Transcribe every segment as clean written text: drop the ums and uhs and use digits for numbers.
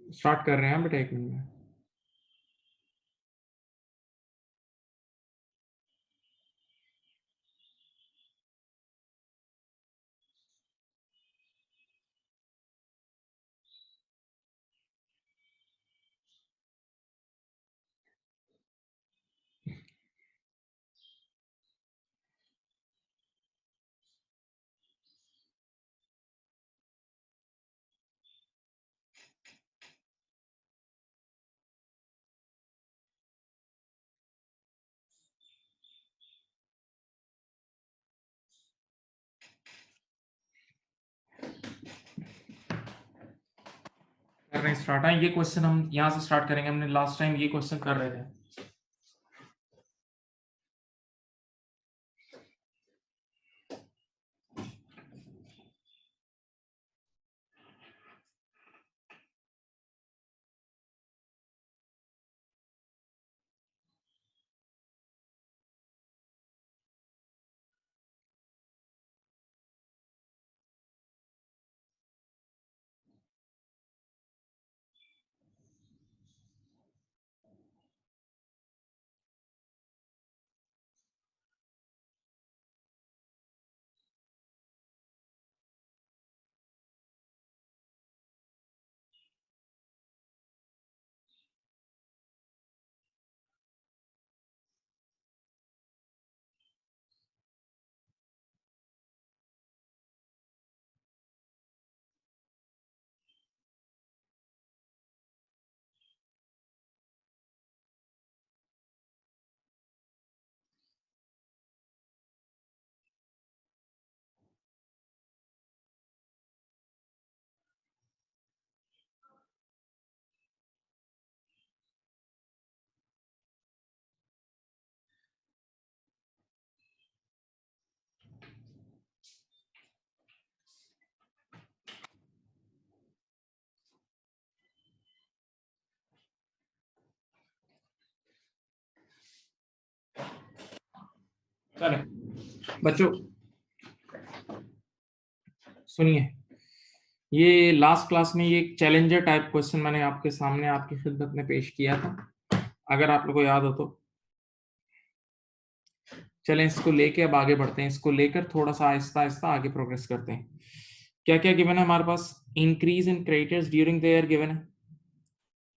Start कर रहे हैं बेटा, 1 मिनट में। कर रहे हैं स्टार्ट। ये क्वेश्चन हम यहाँ से स्टार्ट करेंगे। हमने लास्ट टाइम ये क्वेश्चन कर रहे थे। चले बच्चों, सुनिए। ये लास्ट क्लास में ये एक चैलेंजर टाइप क्वेश्चन मैंने आपके सामने आपकी खिदमत में पेश किया था, अगर आप लोगों को याद हो तो। चलें, इसको लेके अब आगे बढ़ते हैं। इसको लेकर थोड़ा सा आहिस्ता आहिस्ता आगे प्रोग्रेस करते हैं। क्या क्या गिवन है हमारे पास? Increase in creditors during the year given है।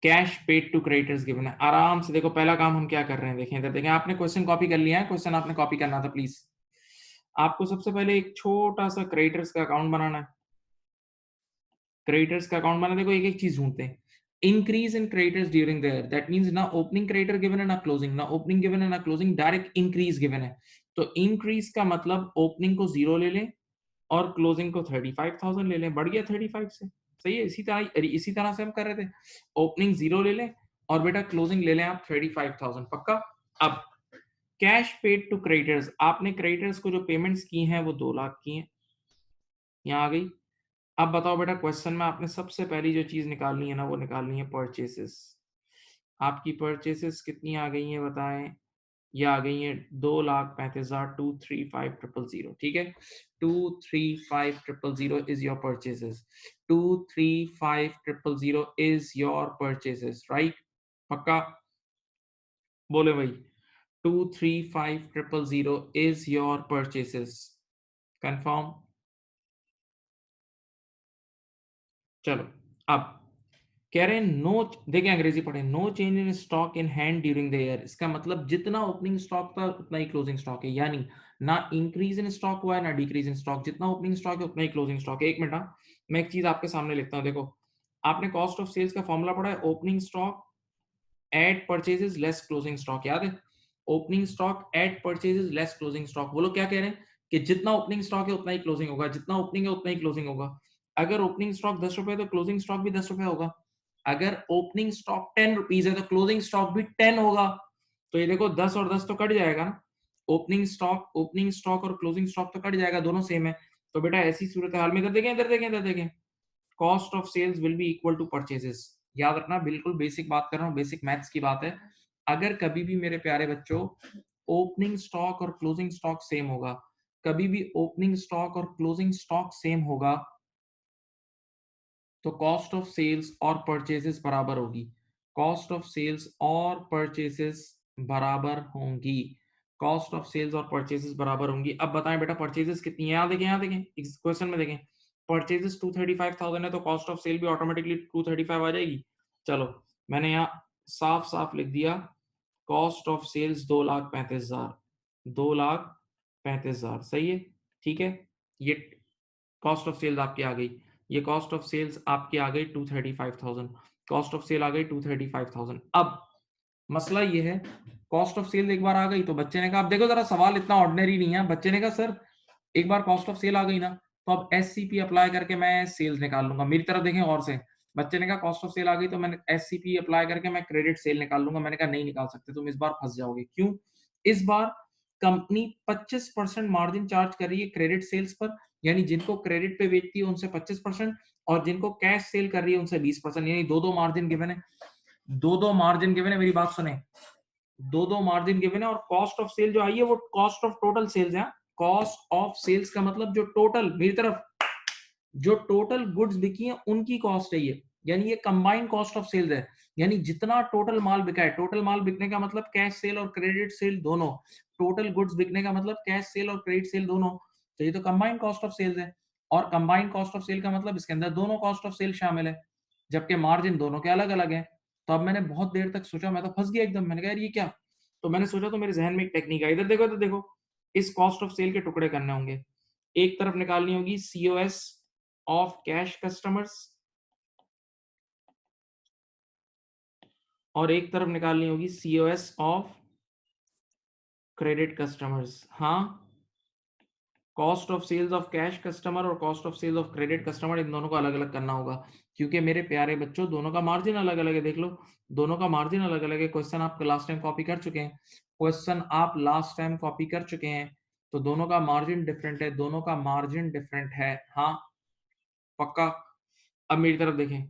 Cash paid to creditors given है। आराम से देखो, पहला काम हम क्या कर रहे हैं, देखें इधर देखें। आपने क्वेश्चन कॉपी कर लिया है? क्वेश्चन आपने कॉपी करना था प्लीज। आपको सबसे पहले एक छोटा सा क्रेडिटर्स का अकाउंट बनाना है। क्रेडिटर्स का अकाउंट बना, देखो एक एक चीज ढूंढते हैं। Increase in creditors during the year, that means ना ओपनिंग क्रेडिटर गिवन है ना क्लोजिंग, ना ओपनिंग गिवन है ना क्लोजिंग, डायरेक्ट इंक्रीज गिवन है। तो इंक्रीज का मतलब ओपनिंग को 0 ले लें और क्लोजिंग को 35,000 ले लें। बढ़ गया 35 से, सही है। इसी तरह से हम कर रहे थे। ओपनिंग 0 ले लें और बेटा क्लोजिंग ले लें आप 35,000, पक्का। अब कैश पेड टू क्रेडिटर्स, आपने क्रेडिटर्स को जो पेमेंट्स की हैं वो 2 लाख की हैं, यहाँ आ गई। अब बताओ बेटा, क्वेश्चन में आपने सबसे पहली जो चीज निकालनी है ना, वो निकालनी है परचेसेस। आपकी परचेसेस कितनी आ गई हैं बताएं? ये आ गई है 2,35,000, 235,000, ठीक है। 235,000 is your purchases. 235,000 is your purchases, right? पक्का बोले भाई। 235,000 इज योर परचेसेस, कंफर्म? चलो, अब कह रहे हैं नो, देखें अंग्रेजी पढ़े। No change in stock in hand during the year, इसका मतलब जितना ओपनिंग स्टॉक था उतना ही क्लोजिंग स्टॉक है। यानी ना इंक्रीज इन स्टॉक हुआ है ना डिक्रीज इन स्टॉक, जितना ओपनिंग स्टॉक है उतना ही क्लोजिंग स्टॉक है। 1 मिनट, हाँ, मैं एक चीज आपके सामने लिखता हूँ। देखो, आपने कॉस्ट ऑफ सेल्स का फॉर्मूला पढ़ा है, opening stock at purchases less closing stock, याद है? Opening stock at purchases less closing stock. वो लोग क्या कह रहे हैं कि जितना ओपनिंग स्टॉक है उतना ही क्लोजिंग होगा, जितना ओपनिंग है उतना ही क्लोजिंग होगा। अगर ओपनिंग स्टॉक 10 रुपए है तो क्लोजिंग स्टॉक भी 10 रुपए होगा। अगर ओपनिंग स्टॉक 10 रुपीज है तो क्लोजिंग स्टॉक भी 10 होगा। तो ये देखो, 10 और 10 तो कट जाएगा ना। ओपनिंग स्टॉक और क्लोजिंग स्टॉक तो कट जाएगा, दोनों सेम है। तो बेटा ऐसी सूरत हाल में, इधर देखें इधर देखें इधर देखें, cost of sales will be equal to purchases. याद रखना, बिल्कुल बेसिक बात कर रहा हूँ, बेसिक मैथ्स की बात है। अगर कभी भी मेरे प्यारे बच्चों ओपनिंग स्टॉक और क्लोजिंग स्टॉक सेम होगा, कभी भी ओपनिंग स्टॉक और क्लोजिंग स्टॉक सेम होगा, तो कॉस्ट ऑफ सेल्स और परचेजेस बराबर होगी, कॉस्ट ऑफ सेल्स और परचेजेस बराबर होंगी, कॉस्ट ऑफ सेल्स और परचेजेस बराबर होंगी। अब बताएं बेटा परचेजेस कितनी है, यहाँ देखें इस क्वेश्चन में देखें, परचेजेस 235,000 है तो कॉस्ट ऑफ सेल भी ऑटोमेटिकली 235 आ जाएगी। चलो मैंने यहाँ साफ साफ लिख दिया, कॉस्ट ऑफ सेल्स 2,35,000, 2,35,000 सही है, ठीक है। ये कॉस्ट ऑफ सेल्स आपकी आ गई, ये कॉस्ट ऑफ सेल्स आपकी आ गई 235,000, कॉस्ट ऑफ सेल आ गई 235,000। अब मसला ये है, कॉस्ट ऑफ सेल एक बार आ गई तो बच्चे ने कहा, अब देखो जरा सवाल इतना ऑर्डिनरी नहीं है, बच्चे ने कहा सर एक बार कॉस्ट ऑफ सेल आ गई ना तो अब एससीपी अप्लाई करके मैं सेल्स निकाल लूंगा। मेरी तरफ देखें और से, बच्चे ने कहा कॉस्ट ऑफ सेल आ गई तो मैंने एससीपी अप्लाई करके मैं क्रेडिट सेल निकाल लूंगा। मैंने कहा नहीं निकाल सकते, तुम इस बार फंस जाओगे। क्यों? इस बार कंपनी 25% मार्जिन चार्ज कर रही है क्रेडिट सेल्स पर, यानी जिनको क्रेडिट पे बेचती है उनसे 25%, और जिनको कैश सेल कर रही है उनसे 20%, यानी दो मार्जिन गिवन है, दो मार्जिन गिवन है। मेरी बात सुने, दो मार्जिन गिवन है, और कॉस्ट ऑफ सेल जो आई है वो कॉस्ट ऑफ टोटल सेल्स है। कॉस्ट ऑफ सेल्स का मतलब जो टोटल, मेरी तरफ जो टोटल गुड्स बिकी हैं उनकी कॉस्ट है ये, यानी ये कंबाइंड कॉस्ट ऑफ सेल्स है, यानी जितना टोटल माल बिका है। टोटल माल बिकने का मतलब कैश सेल और क्रेडिट सेल दोनों, टोटल गुड्स बिकने का मतलब कैश सेल और क्रेडिट सेल दोनों, तो ये तो कंबाइंड कॉस्ट ऑफ सेल्स है। और कंबाइंड कॉस्ट ऑफ सेल का मतलब इसके अंदर दोनों कॉस्ट ऑफ सेल शामिल है, जबकि मार्जिन दोनों के अलग अलग है। तो अब मैंने बहुत देर तक सोचा, मैं तो फंस गया एकदम, मैंने कहा यार ये क्या, तो मैंने सोचा, तो मेरे जहन में एक टेक्निक आई, इधर देखो, इस कॉस्ट ऑफ सेल के टुकड़े करने होंगे। एक तरफ निकालनी होगी सीओएस ऑफ कैश कस्टमर्स, और एक तरफ निकालनी होगी सीओएस ऑफ क्रेडिट कस्टमर्स। हाँ, cost of sales of cash customer और cost of sales of credit customer, इन दोनों को अलग अलग करना होगा, क्योंकि मेरे प्यारे बच्चों दोनों का मार्जिन अलग अलग है। देख लो, दोनों का मार्जिन अलग अलग है। क्वेश्चन आप लास्ट टाइम कॉपी कर चुके हैं, क्वेश्चन आप लास्ट टाइम कॉपी कर चुके हैं, तो दोनों का मार्जिन डिफरेंट है, दोनों का मार्जिन डिफरेंट है। हाँ पक्का। अब मेरी तरफ देखें,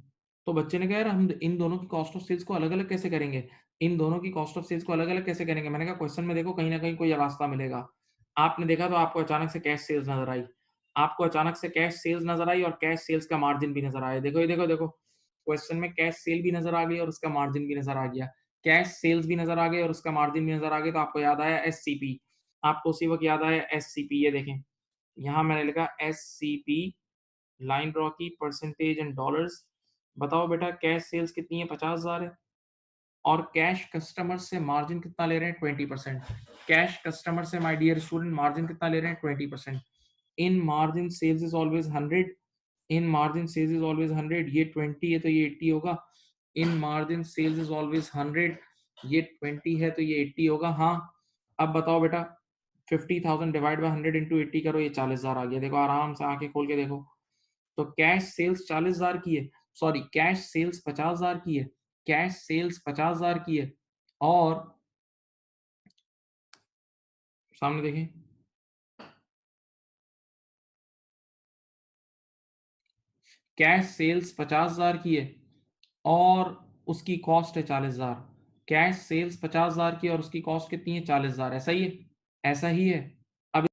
तो बच्चे ने कहा यार हम इन दोनों की कॉस्ट ऑफ सेल्स को अलग अलग कैसे करेंगे, इन दोनों की कॉस्ट ऑफ सेल्स को अलग अलग कैसे करेंगे। मैंने कहा क्वेश्चन में देखो कहीं ना कहीं कोई रास्ता मिलेगा। आपने देखा तो आपको अचानक से कैश सेल्स नजर आई, आपको अचानक से कैश सेल्स नजर आई और कैश सेल्स का मार्जिन भी नजर आया। देखो ये देखो क्वेश्चन में कैश सेल भी नजर आ गई और उसका मार्जिन भी नजर आ गया, कैश सेल्स भी नजर आ गई और उसका मार्जिन भी नजर आ गया। तो आपको याद आया एससीपी, आपको उसी वक्त याद आया एससीपी। ये देखें यहाँ मैंने लिखा एससीपी, लाइन ड्रॉ की, परसेंटेज इन डॉलर्स। बताओ बेटा कैश सेल्स कितनी है, 50,000 है, और कैश कस्टमर से मार्जिन कितना ले रहे हैं, 20%। कैश कस्टमर से माय डियर स्टूडेंट मार्जिन कितना ले रहे हैं, 20%। In margin sales is always 100, in margin sales is always 100, ये 20 है तो ये 80 होगा। In margin sales is always 100, ये 20 है तो ये 80 होगा। हाँ अब बताओ बेटा 50,000 डिवाइड बाय 100 इंटू 80 करो, ये 40,000 आ गया। देखो आराम से आंखें खोल के देखो, तो कैश सेल्स 40,000 की है, सॉरी कैश सेल्स 50,000 की है, कैश सेल्स 50,000 की है, और सामने देखें कैश सेल्स 50,000 की है और उसकी कॉस्ट है 40,000। कैश सेल्स 50,000 की और उसकी कॉस्ट कितनी है, 40,000। ऐसा ही है, ऐसा ही है। अब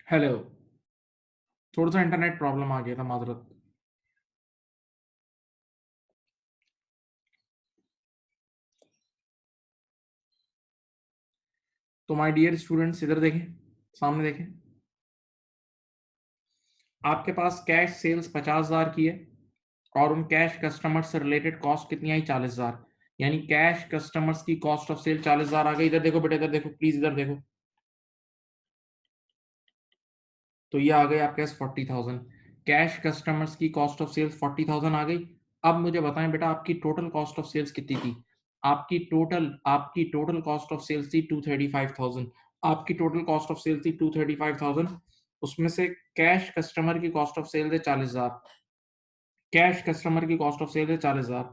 हेलो, थोड़ा सा इंटरनेट प्रॉब्लम आ गया था, माजरत। तो माय डियर स्टूडेंट्स इधर देखें, सामने देखें, आपके पास कैश सेल्स 50,000 की है और उन कैश कस्टमर से रिलेटेड कॉस्ट कितनी आई, 40,000। यानी कैश कस्टमर्स की कॉस्ट ऑफ सेल 40,000 आ गई। इधर देखो बेटा, इधर देखो प्लीज, इधर देखो, तो ये आ गई आपके पास 40,000। कैश कस्टमर्स की कॉस्ट ऑफ सेल्स 40,000 आ गई। अब मुझे बताएं बेटा आपकी टोटल कॉस्ट ऑफ सेल्स कितनी थी। आपकी टोटल कॉस्ट ऑफ सेल्स थी 235,000। आपकी टोटल कॉस्ट ऑफ सेल्स थी 235,000, उसमें से कैश कस्टमर की कॉस्ट ऑफ सेल्स है 40,000, कैश कस्टमर की कॉस्ट ऑफ सेल है 40,000।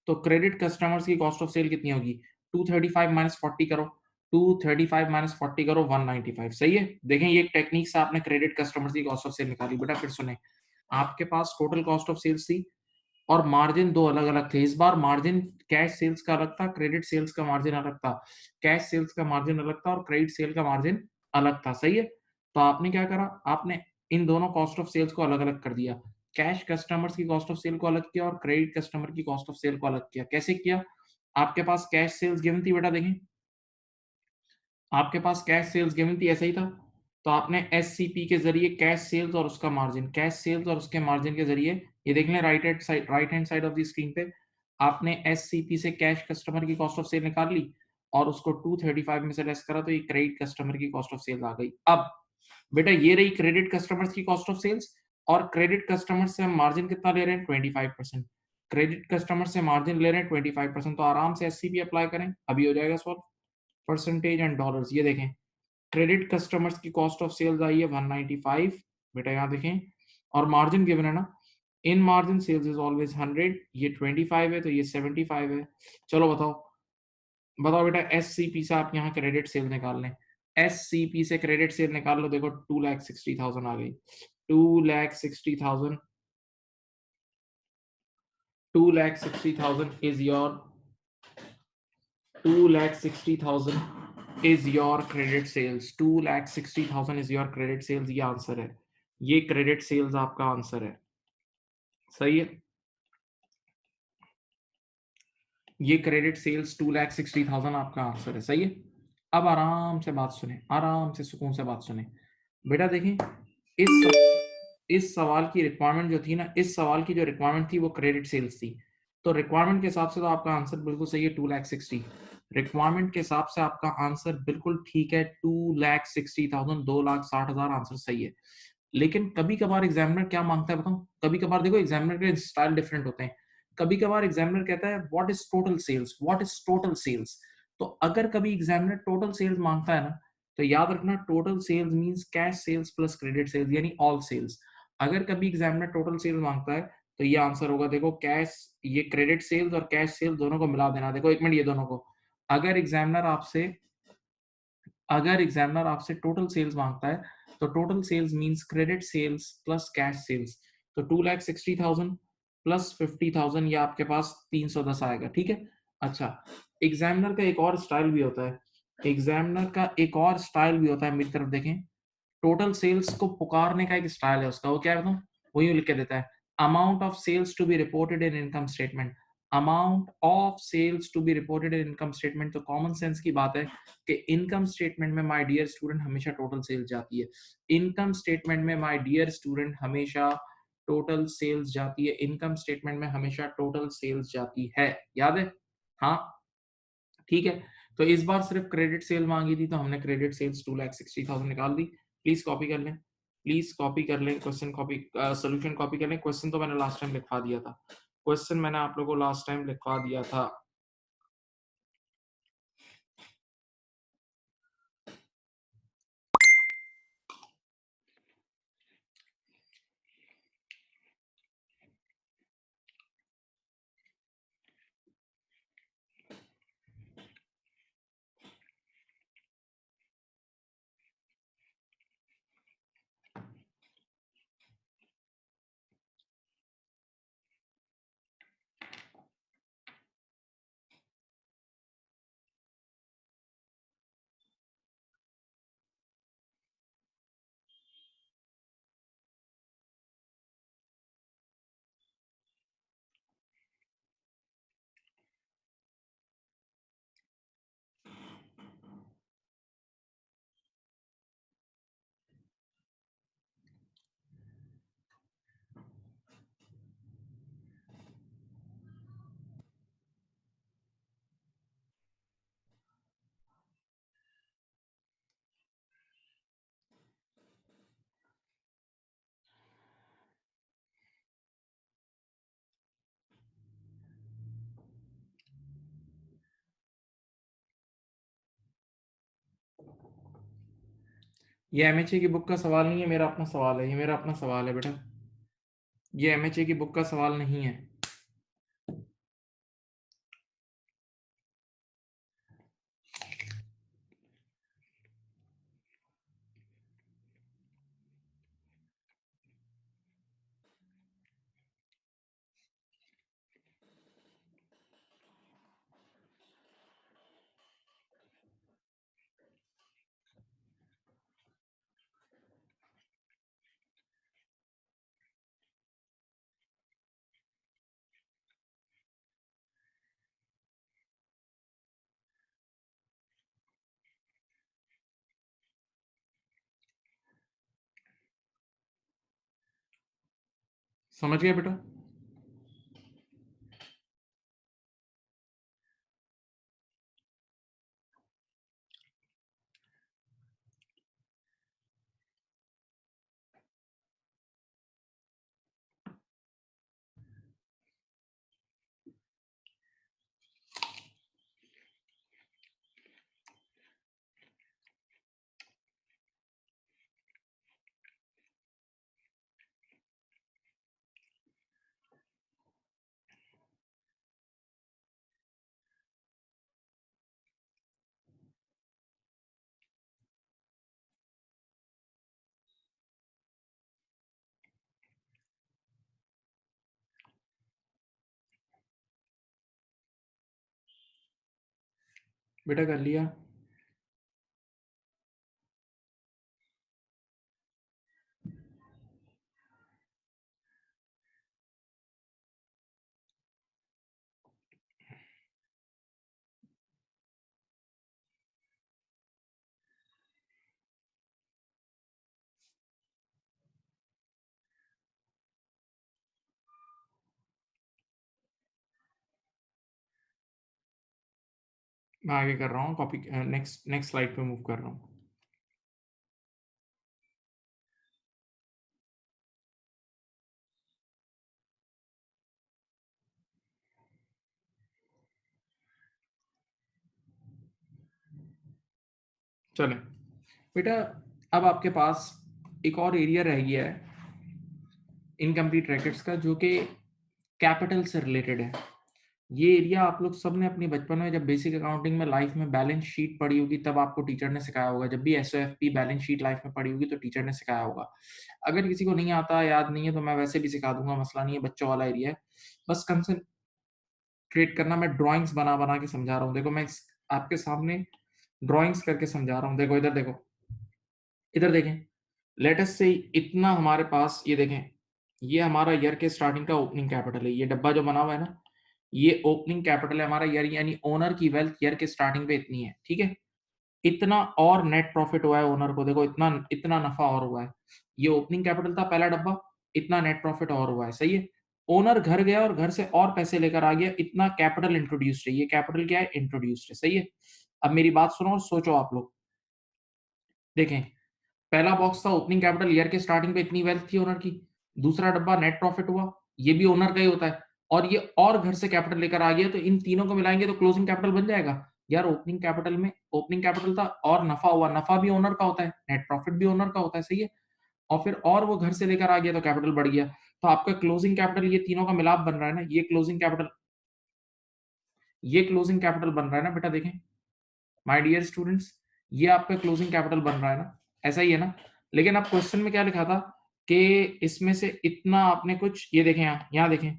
तो क्रेडिट कस्टमर्स की कॉस्ट ऑफ सेल कितनी होगी, 235 माइनस 40 करो, 235 माइनस 40 करो, 195। सही है? देखें ये एक टेक्निक से आपने क्रेडिट कस्टमर्स की कॉस्ट ऑफ सेल निकाली। बेटा फिर सुने, आपके पास टोटल कॉस्ट ऑफ सेल्स थी और मार्जिन 2 अलग-अलग थे। इस बार मार्जिन कैश सेल्स का अलग था, क्रेडिट सेल्स का मार्जिन अलग था। कैश सेल्स का मार्जिन अलग था और क्रेडिट सेल का मार्जिन अलग था। सही है? तो आपने क्या करा? आपने इन दोनों कॉस्ट ऑफ सेल्स को अलग-अलग कर दिया। कैश कस्टमर्स की कॉस्ट ऑफ सेल को अलग किया और क्रेडिट कस्टमर की कॉस्ट ऑफ सेल को अलग किया। कैसे किया? आपके पास कैश सेल्स गिवन थी बेटा देखें, आपके पास कैश सेल्स गिवन थी, ऐसा ही था। तो आपने एससीपी के ज़रिए कैश सेल्स और उसका मार्जिन, कैश सेल्स और उसके मार्जिन के ज़रिए, ये देख लें right hand side of the screen पे, आपने एससीपी से कैश कस्टमर की कॉस्ट ऑफ सेल निकाल ली और उसको 235 में से लेस करा तो ये क्रेडिट कस्टमर की कॉस्ट ऑफ सेल आ गई। अब बेटा ये रही क्रेडिट कस्टमर्स की कॉस्ट ऑफ सेल्स और क्रेडिट कस्टमर से हम मार्जिन कितना ले रहे हैं? 25%। क्रेडिट कस्टमर से मार्जिन ले रहे हैं 25%, तो आराम से एससीपी अप्लाई करें, अभी हो जाएगा सॉल्व। परसेंटेज एंड डॉलर्स, ये देखें क्रेडिट कस्टमर्स की कॉस्ट ऑफ सेल्स आई है 195, बेटा यहाँ देखें, और मार्जिन गिवन है ना, in margin sales is always 100, ये 25 है तो ये 75 है। चलो बताओ, बताओ बेटा एससीपी से आप यहाँ क्रेडिट सेल निकाल लें, एससीपी से क्रेडिट सेल निकाल लो, देखो 2,60,000 आ गई। 2,60,000, 2,60,000 is your 2,60,000 is your credit sales, 2,60,000 is your credit sales, ये आंसर है, ये क्रेडिट सेल्स आपका आंसर है। सही है? ये क्रेडिट सेल्स 2,60,000 आपका आंसर है। सही है? अब आराम से बात सुने, आराम से सुकून से बात सुने। बेटा देखें, इस सवाल की रिक्वायरमेंट जो थी ना, इस सवाल की जो रिक्वायरमेंट थी वो क्रेडिट सेल्स थी। तो रिक्वायरमेंट के हिसाब से तो आपका आंसर बिल्कुल सही है, 2,60,000। रिक्वायरमेंट के हिसाब से आपका आंसर बिल्कुल ठीक है, 2,60,000, 2,60,000 आंसर सही है। लेकिन कभी कभार एग्जामिनर क्या मांगता है बताऊं? कभी कभार देखो एग्जामिनर के स्टाइल डिफरेंट होते हैं। कभी कभार एग्जामिनर कहता है what is total sales, what is total sales. तो अगर कभी एग्जामिनर टोटल सेल्स मांगता है ना, तो याद रखना total sales means cash sales plus credit sales, यानी ऑल सेल्स। अगर कभी एग्जामिनर टोटल सेल्स मांगता है तो ये आंसर होगा, देखो कैश, ये क्रेडिट सेल्स और कैश सेल्स दोनों को मिला देना। देखो एक मिनट, ये दोनों को, अगर एग्जामिनर आपसे अगर एग्जामिनर आपसे टोटल सेल्स मांगता है तो total sales means credit sales plus cash sales. तो 2,60,000 प्लस 50,000, ये आपके पास 310 आएगा। ठीक है? अच्छा, एग्जामिनर का एक और स्टाइल भी होता है, एग्जामिनर का एक और स्टाइल भी होता है, मेरी तरफ देखें। टोटल सेल्स को पुकारने का एक स्टाइल है उसका, वो क्या है बताऊं? वो यूं लिख के देता है, amount of sales to be reported in income statement, amount of sales to be reported in income statement. तो कॉमन सेंस की बात है कि इनकम स्टेटमेंट में माय डियर स्टूडेंट हमेशा टोटल सेल्स जाती है, इनकम स्टेटमेंट में माय डियर स्टूडेंट हमेशा टोटल सेल्स जाती है, इनकम स्टेटमेंट में हमेशा टोटल सेल्स जाती है। याद है? हाँ, ठीक है। तो इस बार सिर्फ क्रेडिट सेल मांगी थी तो हमने क्रेडिट सेल्स 2,60,000 निकाल दी। प्लीज कॉपी कर लें, प्लीज कॉपी कर लें, क्वेश्चन कॉपी, सोल्यूशन कॉपी कर लें। क्वेश्चन तो मैंने लास्ट टाइम लिखवा दिया था, क्वेश्चन मैंने आप लोगों को लास्ट टाइम लिखवा दिया था। ये एमएचए की बुक का सवाल नहीं है, मेरा अपना सवाल है, ये मेरा अपना सवाल है बेटा, ये एमएचए की बुक का सवाल नहीं है। समझ गए बेटा? बेटा कर लिया? मैं आगे कर रहा हूँ, कॉपी नेक्स्ट नेक्स्ट स्लाइड पे मूव कर रहा हूँ। चलें बेटा, अब आपके पास एक और एरिया रह गया है इनकम्प्लीट रैकेट्स का, जो कि कैपिटल से रिलेटेड है। ये एरिया आप लोग सब ने अपने बचपन में, जब बेसिक अकाउंटिंग में लाइफ में बैलेंस शीट पढ़ी होगी, तब आपको टीचर ने सिखाया होगा। जब भी एसओएफपी बैलेंस शीट लाइफ में पढ़ी होगी तो टीचर ने सिखाया होगा। अगर किसी को नहीं आता, याद नहीं है, तो मैं वैसे भी सिखा दूंगा, मसला नहीं है, बच्चों वाला एरिया है। बस कंसंट्रेट करना, मैं ड्राइंग्स बना बना के समझा रहा हूँ। देखो मैं आपके सामने ड्राइंग्स करके समझा रहा हूँ। देखो इधर देखो, इधर देखें। लेटेस्ट से इतना हमारे पास, ये देखें, ये हमारा ईयर के स्टार्टिंग का ओपनिंग कैपिटल है। ये डब्बा जो बना हुआ है ना, ये ओपनिंग कैपिटल है हमारा ईयर, यानी ओनर की वेल्थ ईयर के स्टार्टिंग पे इतनी है, ठीक है। इतना और नेट प्रॉफिट हुआ है ओनर को, देखो इतना इतना नफा और हुआ है। ये ओपनिंग कैपिटल था पहला डब्बा, इतना नेट प्रॉफिट और हुआ है, सही है। ओनर घर गया और घर से और पैसे लेकर आ गया, इतना कैपिटल इंट्रोड्यूस्ड है। ये कैपिटल क्या है? इंट्रोड्यूस्ड है, सही है। अब मेरी बात सुनो और सोचो आप लोग। देखें, पहला बॉक्स था ओपनिंग कैपिटल, ईयर के स्टार्टिंग पे इतनी वेल्थ थी ओनर की। दूसरा डब्बा नेट प्रॉफिट हुआ, ये भी ओनर का ही होता है। और ये और घर से कैपिटल लेकर आ गया, तो इन तीनों को मिलाएंगे तो क्लोजिंग कैपिटल बन जाएगा। यार ओपनिंग कैपिटल में ओपनिंग कैपिटल था और नफा हुआ, नफा भी ओनर का होता है, नेट प्रॉफिट भी ओनर का होता है, सही है। और फिर और वो घर से लेकर आ गया तो कैपिटल बढ़ गया। तो आपका क्लोजिंग कैपिटल ये तीनों का मिलाप बन रहा है ना, ये क्लोजिंग कैपिटल, ये क्लोजिंग कैपिटल बन रहा है ना बेटा। देखें माय डियर स्टूडेंट्स, ये आपका क्लोजिंग कैपिटल बन रहा है ना, ऐसा ही है ना। लेकिन अब क्वेश्चन में क्या लिखा था कि इसमें से इतना आपने कुछ, ये देखें, यहाँ देखें,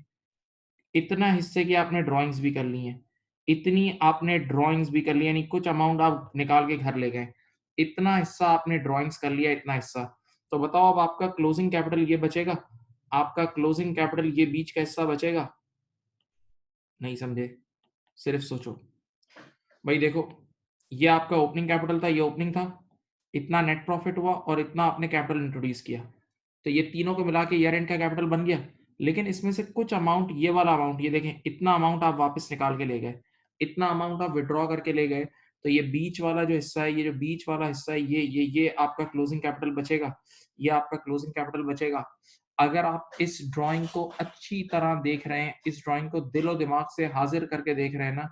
इतना हिस्से की आपने ड्राइंग्स भी कर ली हैं, इतनी आपने ड्राइंग्स भी कर ली, यानी कुछ अमाउंट आप निकाल के घर ले गए, इतना हिस्सा आपने ड्राइंग्स कर लिया, इतना हिस्सा। तो बताओ अब आपका क्लोजिंग कैपिटल ये बचेगा? आपका क्लोजिंग कैपिटल ये बीच का हिस्सा बचेगा? नहीं समझे? सिर्फ सोचो भाई। देखो, ये आपका ओपनिंग कैपिटल था, ये ओपनिंग था, इतना नेट प्रॉफिट हुआ और इतना आपने कैपिटल इंट्रोड्यूस किया, तो ये तीनों को मिला के ईयर एंड का कैपिटल बन गया। लेकिन इसमें से कुछ अमाउंट, ये वाला अमाउंट, ये देखें, इतना अमाउंट आप वापस निकाल के ले गए, इतना अमाउंट आप विड्रॉ करके ले गए। तो ये बीच वाला जो हिस्सा है, ये जो बीच वाला हिस्सा है, ये आपका क्लोजिंग कैपिटल बचेगा। ये आपका क्लोजिंग कैपिटल बचेगा। अगर आप इस ड्राइंग को अच्छी तरह देख रहे हैं, इस ड्राइंग को दिलो दिमाग से हाजिर करके देख रहे हैं ना,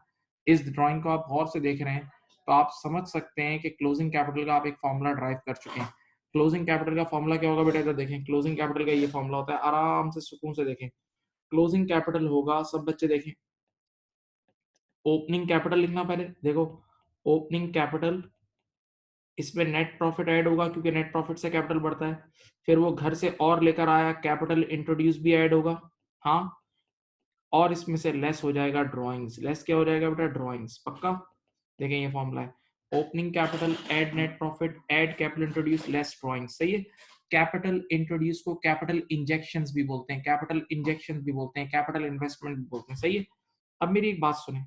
इस ड्राइंग को आप गौर से देख रहे हैं, तो आप समझ सकते हैं कि क्लोजिंग कैपिटल का आप एक फॉर्मूला ड्राइव कर चुके हैं। क्लोजिंग कैपिटल का फॉर्मूला क्या होगा बेटा? इधर देखें, क्लोजिंग कैपिटल का ये फॉर्मूला होता है, आराम से सुकून से देखें। क्लोजिंग कैपिटल होगा, सब बच्चे देखें, ओपनिंग कैपिटल लिखना पहले, देखो ओपनिंग कैपिटल, इसमें नेट प्रॉफिट ऐड होगा क्योंकि नेट प्रॉफिट से कैपिटल बढ़ता है। फिर वो घर से और लेकर आया, कैपिटल इंट्रोड्यूस भी ऐड होगा, हाँ। और इसमें से लेस हो जाएगा ड्राइंग्स। लेस क्या हो जाएगा बेटा? ड्राइंग्स, पक्का। देखें ये फॉर्मूला है, opening capital add net profit add capital introduce less drawings, सही है। कैपिटल इंट्रोड्यूस को कैपिटल इंजेक्शंस भी बोलते हैं, कैपिटल इंजेक्शन भी बोलते हैं, कैपिटल इन्वेस्टमेंट भी बोलते हैं, सही है। अब मेरी एक बात सुने,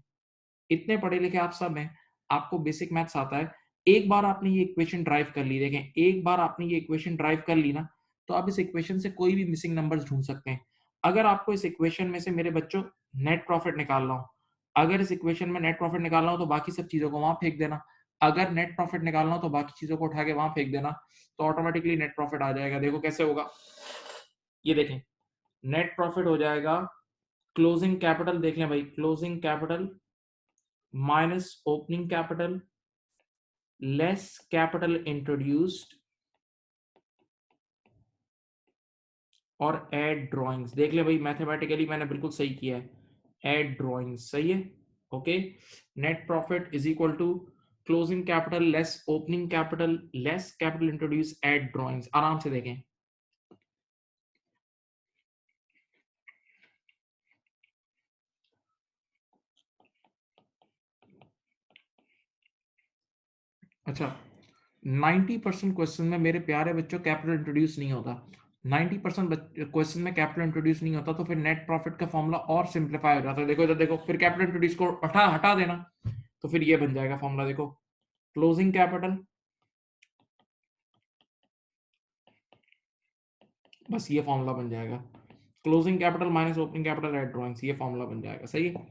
इतने पढ़े लिखे आप सब हैं, आपको बेसिक मैथ्स आता है। एक बार आपने ये इक्वेशन ड्राइव कर ली, देखें एक बार आपने ये इक्वेशन ड्राइव कर ली ना, तो आप इस इक्वेशन से कोई भी मिसिंग नंबर्स ढूंढ सकते हैं। अगर आपको इस इक्वेशन में से मेरे बच्चों नेट प्रॉफिट निकालना हो, अगर इस इक्वेशन में नेट प्रॉफिट निकालना हो तो बाकी सब चीजों को वहां फेंक देना, अगर नेट प्रॉफिट निकालना हो तो बाकी चीजों को उठा के वहां फेंक देना, तो ऑटोमेटिकली नेट प्रॉफिट आ जाएगा। देखो कैसे होगा, ये देखें, नेट प्रॉफिट हो जाएगा क्लोजिंग कैपिटल, देख लें भाई, closing capital minus opening capital less capital introduced और ऐड ड्राइंग्स। देख ले भाई, मैथमेटिकली मैंने बिल्कुल सही किया है, ऐड ड्राइंग्स सही है। Okay, net profit is equal to closing capital less opening capital less capital introduce add drawings. आराम से देखें, अच्छा 90% क्वेश्चन में मेरे प्यारे बच्चों कैपिटल इंट्रोड्यूस नहीं होता, 90% क्वेश्चन में कैपिटल इंट्रोड्यूस नहीं होता, तो फिर नेट प्रॉफिट का फॉर्मूला और सिंप्लीफाई हो जाता है। देखो इधर देखो, फिर कैपिटल इंट्रोड्यूस को हटा हटा देना, तो फिर ये बन जाएगा फॉर्मूला, देखो क्लोजिंग कैपिटल, बस ये फॉर्मूला बन जाएगा, closing capital minus opening capital eight drawings, ये फॉर्मूला बन जाएगा। सही है,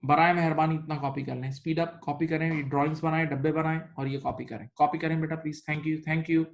बराए मेहरबानी इतना कॉपी कर लें, स्पीड अप कॉपी करें, ये ड्राइंग्स बनाएं, डब्बे बनाएं और ये कॉपी करें बेटा please, thank you thank you.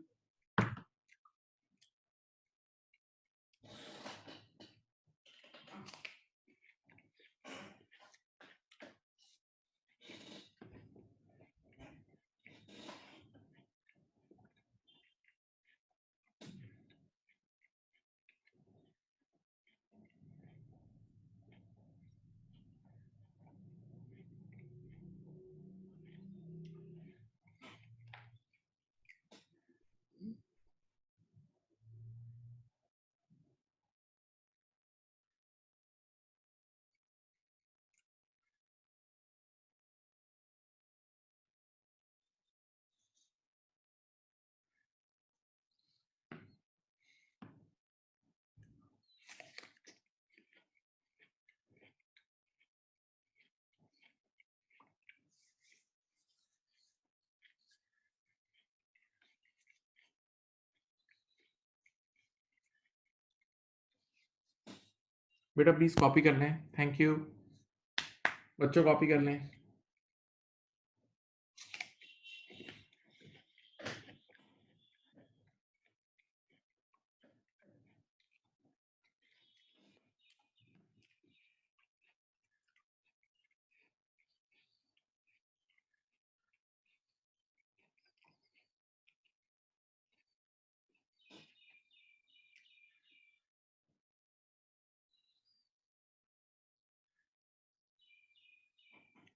बेटा प्लीज कॉपी कर लें, थैंक यू बच्चों, कॉपी कर लें।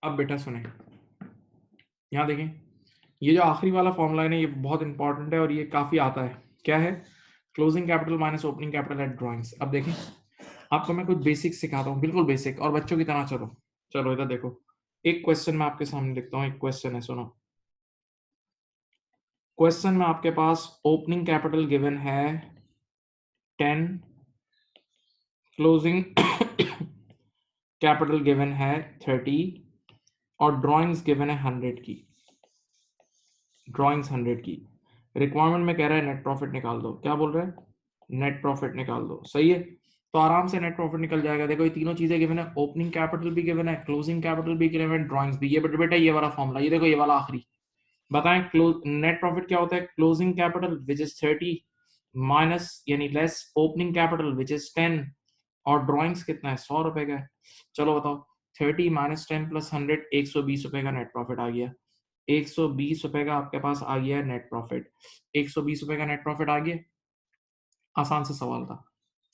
अब बेटा सुने, यहाँ देखें, ये जो आखिरी वाला फॉर्मूला है ना, ये बहुत इंपॉर्टेंट है और ये काफी आता है। क्या है? Closing capital minus opening capital eight drawings. अब देखें, आपको मैं कुछ बेसिक सिखाता हूँ, बिल्कुल बेसिक और बच्चों की तरह। चलो चलो इधर देखो, एक क्वेश्चन मैं आपके सामने लिखता हूँ, एक क्वेश्चन है, सुनो। क्वेश्चन में आपके पास ओपनिंग कैपिटल गिवन है 10, क्लोजिंग कैपिटल गिवन है 30 और ड्राइंग्स गिवन है 100 की, ड्राइंग्स 100 की। रिक्वायरमेंट में कह रहा है नेट प्रॉफिट निकाल दो, क्या बोल रहा है? नेट प्रॉफिट निकाल दो, सही है। तो आराम से नेट प्रॉफिट निकल जाएगा। देखो ये तीनों चीजें गिवन है, ओपनिंग कैपिटल भी गिवन है, क्लोजिंग कैपिटल भी गिवन है, ड्राइंग्स भी। ये बेटा ये वाला फॉर्मूला, ये देखो ये वाला आखिरी, बताएं क्लोज नेट प्रॉफिट क्या होता है? Closing capital which is 30 minus यानी less opening capital which is 10 और ड्राइंग्स कितना है? 100 रुपए का है। चलो बताओ, 30 माइनस 10 प्लस 100, 120 रुपए का नेट प्रॉफिट आ गया। 120 रुपए का आपके पास आ गया है नेट प्रॉफिट, 120 रुपए का नेट प्रॉफिट आ गया। आसान सा सवाल था।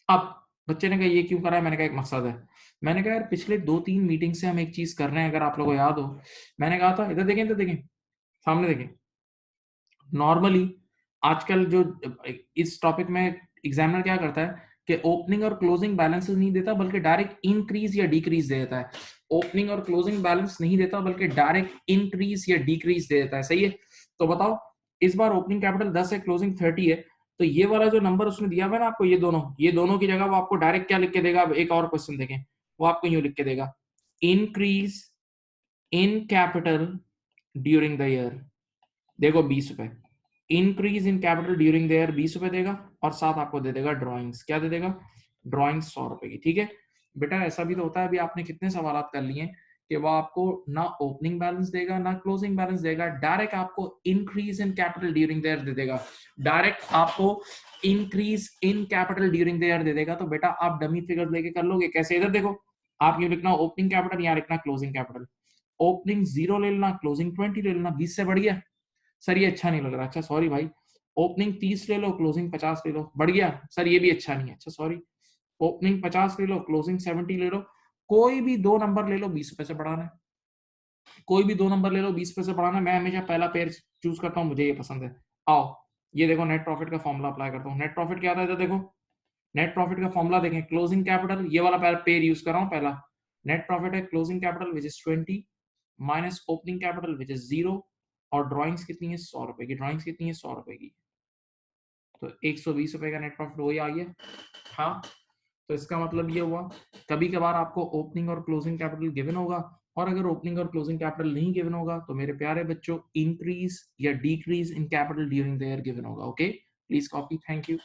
अब बच्चे ने कहा ये क्यों करा है? मैंने कहा एक मकसद है। मैंने कहा यार पिछले 2-3 मीटिंग से हम एक चीज कर रहे हैं, अगर आप लोगों को याद हो, मैंने कहा था, इधर देखें सामने देखें, नॉर्मली आजकल जो इस टॉपिक में एग्जामिनर क्या करता है कि ओपनिंग और क्लोजिंग बैलेंसेस नहीं देता, बल्कि डायरेक्ट इंक्रीज या डिक्रीज दे देता है। ओपनिंग और क्लोजिंग बैलेंस नहीं देता, बल्कि डायरेक्ट इंक्रीज या डिक्रीज दे देता है। सही है, तो बताओ इस बार ओपनिंग कैपिटल 10 है, क्लोजिंग 30 है, तो ये वाला जो नंबर उसने दिया हुआ है ना आपको, ये दोनों की जगह वो आपको डायरेक्ट क्या लिख के देगा? अब एक और क्वेश्चन देखें, वो आपको यूं लिख के देगा, increase in capital during the year. देखो 20 रुपए increase in capital during the year, 20 रुपए देगा और साथ आपको दे देगा ड्राइंग्स, क्या दे देगा? ड्राइंग 100 रुपए की, ठीक है बेटा। ऐसा भी तो होता है, अभी आपने कितने सवाल कर लिए कि वो आपको ना ओपनिंग बैलेंस देगा ना क्लोजिंग बैलेंस देगा, डायरेक्ट आपको increase in capital during the year दे देगा, डायरेक्ट आपको increase in capital during the year दे देगा। तो बेटा आप डमी फिगर लेके कर लोगे कैसे? इधर देखो, आप यूं लिखना ओपनिंग कैपिटल, यहाँ लिखना क्लोजिंग कैपिटल। ओपनिंग 0 ले लेना, क्लोजिंग 20 ले लेना, 20 से बढ़ गया सर, ये अच्छा नहीं लग रहा, अच्छा सॉरी भाई। ओपनिंग 30 ले लो, क्लोजिंग 50 ले लो, बढ़ गया सर, ये भी अच्छा नहीं है, अच्छा सॉरी। ओपनिंग 50 ले लो, क्लोजिंग 70 ले लो, कोई भी दो नंबर ले लो, 20 रुपए से बढ़ाना है, कोई भी दो नंबर ले लो, 20 रुपए से बढ़ाना है। मैं हमेशा पहला पेयर चूज करता हूँ, मुझे ये पसंद है। आओ ये देखो, नेट प्रॉफिट का फॉर्मूला अप्लाई करता हूँ। नेट प्रॉफिट क्या आता है, देखो नेट प्रॉफिट का फॉर्मूला देखें, क्लोजिंग कैपिटल, ये वाला पेयर यूज कर रहा हूँ पहला। नेट प्रॉफिट है closing capital which is 20 minus opening capital which is 0, और ड्रॉइंग्स कितनी है 100 रुपए की, ड्रॉइंग्स कितनी है 100 रुपए की, तो 120 रुपए का नेट प्रॉफिट वही आ गया। हाँ, तो इसका मतलब ये हुआ, कभी कभार आपको ओपनिंग और क्लोजिंग कैपिटल गिवन होगा, और अगर ओपनिंग और क्लोजिंग कैपिटल नहीं गिवन होगा तो मेरे प्यारे बच्चों इंक्रीज या decrease in capital during the year given होगा। Okay, please copy, thank you.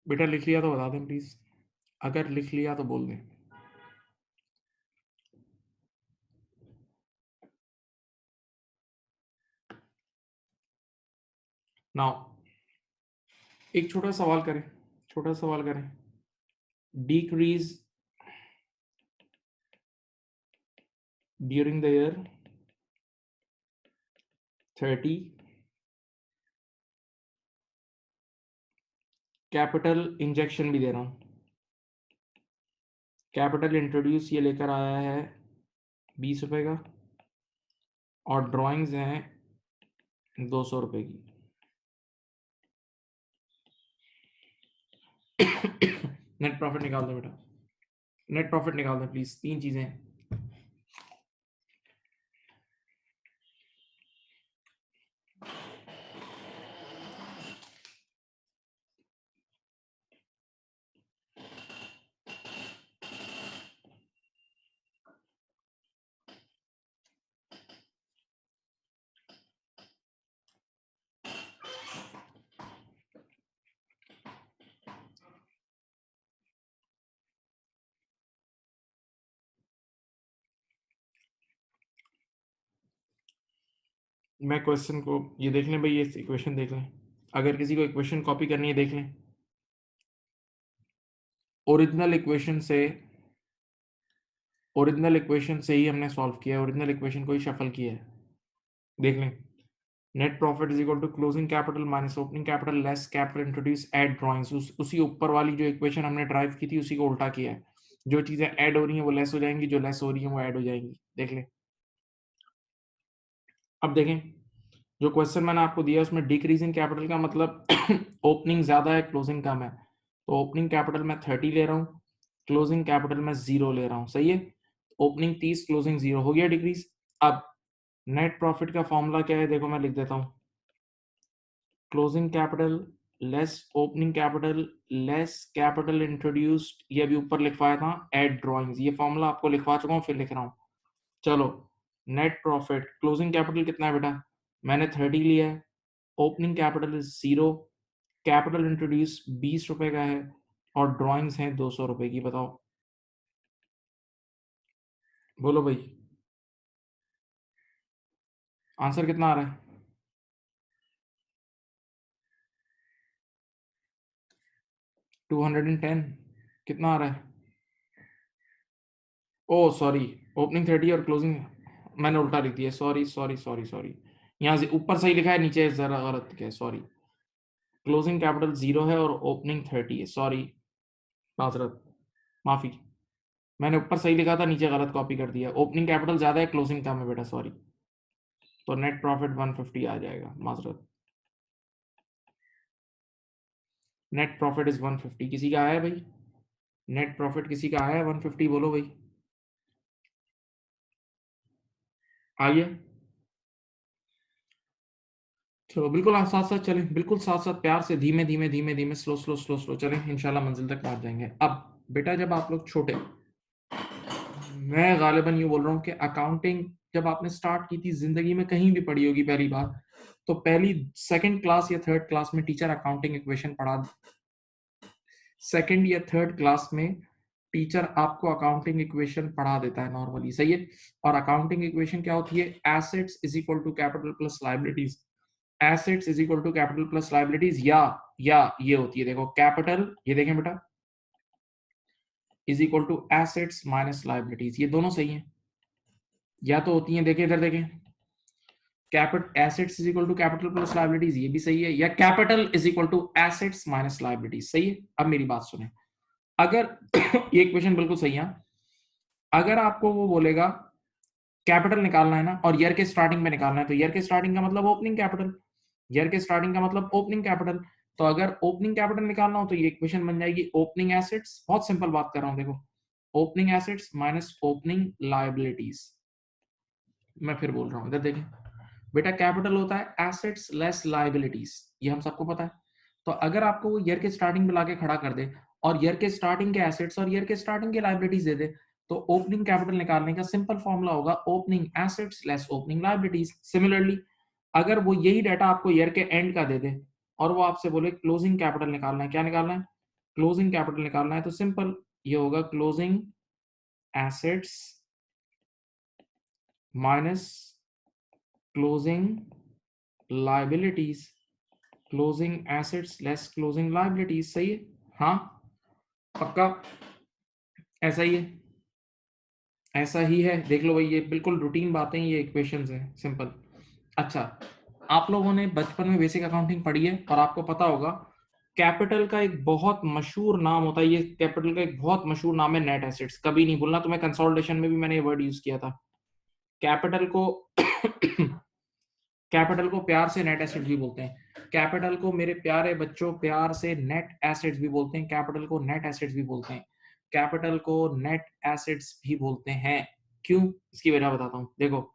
बेटा लिख लिया तो बता दें प्लीज, अगर लिख लिया तो बोल दें। नाउ एक छोटा सवाल करें, छोटा सवाल करें, decrease during the year 30, capital injection भी दे रहा हूं, कैपिटल इंट्रोड्यूस ये लेकर आया है 20 रुपए का, और ड्राइंग्स हैं 200 रुपए की। नेट प्रॉफिट निकाल दो बेटा, नेट प्रॉफिट निकाल दो प्लीज, तीन चीजें हैं। मैं क्वेश्चन को ये देख लें भाई, ये इक्वेशन देख लें, अगर किसी को इक्वेशन कॉपी करनी है देख लें, ओरिजिनल इक्वेशन से, ओरिजिनल इक्वेशन से ही हमने सॉल्व किया है, ओरिजिनल इक्वेशन को ही शफल किया है, देख लें। Net profit is equal to closing capital minus opening capital less capital introduce add drawings, उसी ऊपर वाली जो इक्वेशन हमने ड्राइव की थी उसी को उल्टा किया है, जो चीजें ऐड हो रही हैं वो लेस हो जाएंगी, जो लेस हो रही हैं वो ऐड हो जाएंगी, देख लें। अब देखें, जो क्वेश्चन मैंने आपको दिया उसमें डिक्रीज इन कैपिटल का मतलब ओपनिंग ज्यादा है क्लोजिंग कम है, तो ओपनिंग कैपिटल में 30 ले रहा हूँ, क्लोजिंग कैपिटल में 0 ले रहा हूँ, सही है। ओपनिंग 30, क्लोजिंग 0 हो गया डिक्रीज। अब नेट प्रॉफिट का फॉर्मूला क्या है, देखो मैं लिख देता हूँ, closing capital less opening capital less capital introduced, ये अभी ऊपर लिखवाया था एड ड्राइंग्स, ये फॉर्मूला आपको लिखवा चुका हूँ, फिर लिख रहा हूँ। चलो, नेट प्रॉफिट क्लोजिंग कैपिटल कितना है बेटा, मैंने 30 लिया है, opening capital is 0, capital introduce 20 रुपए का है, और ड्राइंग्स हैं 200 रुपए की, बताओ बोलो भाई, आंसर कितना आ रहा है? 210, कितना आ रहा है? ओ सॉरी, ओपनिंग 30 और क्लोजिंग मैंने उल्टा लिख दिया, सॉरी सॉरी सॉरी सॉरी। यहाँ से ऊपर सही लिखा है, नीचे जरा गलत लिखा है, सॉरी। क्लोजिंग कैपिटल 0 है और ओपनिंग 30 है, सॉरी माजरत, माफी। मैंने ऊपर सही लिखा था, नीचे गलत कॉपी कर दिया। ओपनिंग कैपिटल ज्यादा है, क्लोजिंग कम है बेटा, सॉरी। तो नेट प्रॉफिट 150 आ जाएगा, माजरत। Net profit is 150। किसी का आया है भाई? नेट प्रॉफिट किसी का आया है 150? बोलो भाई, आइए। चलो बिल्कुल आप साथ साथ चलें, बिल्कुल साथ साथ प्यार से, धीमे धीमे धीमे धीमे, स्लो स्लो स्लो स्लो चलें, इंशाल्लाह मंजिल तक पहुंच जाएंगे। अब बेटा जब आप लोग छोटे, मैं गालिबन यूँ बोल रहा हूँ कि अकाउंटिंग जब आपने स्टार्ट की थी, ज़िंदगी में कहीं भी पढ़ी होगी पहली बार, तो पहली सेकंड क्लास या थर्ड क्लास में टीचर अकाउंटिंग इक्वेशन पढ़ा, सेकंड या थर्ड क्लास में टीचर आपको अकाउंटिंग इक्वेशन पढ़ा देता है नॉर्मली, सही है। और अकाउंटिंग इक्वेशन क्या होती है? Assets is equal to capital plus liabilities, assets is equal to capital plus liabilities, या ये होती है, देखो कैपिटल, ये देखें बेटा, is equal to assets minus liabilities, ये दोनों सही है। या तो होती है, देखें इधर देखें, capital assets is equal to capital plus liabilities, ये भी सही है, या capital is equal to assets minus liabilities, सही है। अब मेरी बात सुने, अगर ये इक्वेशन बिल्कुल सही है, अगर आपको वो बोलेगा कैपिटल निकालना है ना, और ईयर के स्टार्टिंग में निकालना है, तो ईयर के स्टार्टिंग का मतलब ओपनिंग कैपिटल, ईयर के स्टार्टिंग का मतलब ओपनिंग कैपिटल। तो अगर ओपनिंग कैपिटल निकालना हो तो ये इक्वेशन बन जाएगी ओपनिंग एसेट्स, बहुत सिंपल बात कर रहा हूं, देखो, opening assets minus opening liabilities. मैं फिर बोल रहा हूं, इधर देखें बेटा, कैपिटल होता है एसेट्स लेस लायबिलिटीज, ये हम सबको पता है। तो अगर आपको वो ईयर के स्टार्टिंग में लाके खड़ा कर दे, और ईयर के स्टार्टिंग के एसेट्स और ईयर के स्टार्टिंग के लायबिलिटीज दे दे, तो ओपनिंग कैपिटल निकालने का सिंपल फॉर्मूला होगा opening assets less opening liabilities. Similarly अगर वो यही डाटा आपको ईयर के एंड का दे दे, और वो आपसे बोले क्लोजिंग कैपिटल निकालना है, क्या निकालना है? क्लोजिंग कैपिटल निकालना है, तो सिंपल ये होगा closing assets minus closing liabilities, closing assets less closing liabilities, सही है। हाँ पक्का ऐसा ही है, ऐसा ही है, देख लो भाई, ये बिल्कुल रूटीन बातें, ये इक्वेशंस हैं, सिंपल। अच्छा, आप लोगों ने बचपन में बेसिक अकाउंटिंग पढ़ी है, और आपको पता होगा कैपिटल का एक बहुत मशहूर नाम होता है, ये कैपिटल का एक बहुत मशहूर नाम है नेट एसेट्स। कभी नहीं भूलना, तुम्हें कंसोलिडेशन में भी मैंने ये वर्ड यूज किया था। कैपिटल को कैपिटल को प्यार से नेट एसेट्स भी बोलते हैं, कैपिटल को मेरे प्यारे बच्चों प्यार से नेट एसेट्स भी बोलते हैं, कैपिटल को नेट एसेट्स भी बोलते हैं, कैपिटल को नेट एसेट्स भी बोलते हैं। क्यों? इसकी वजह बताता हूं, देखो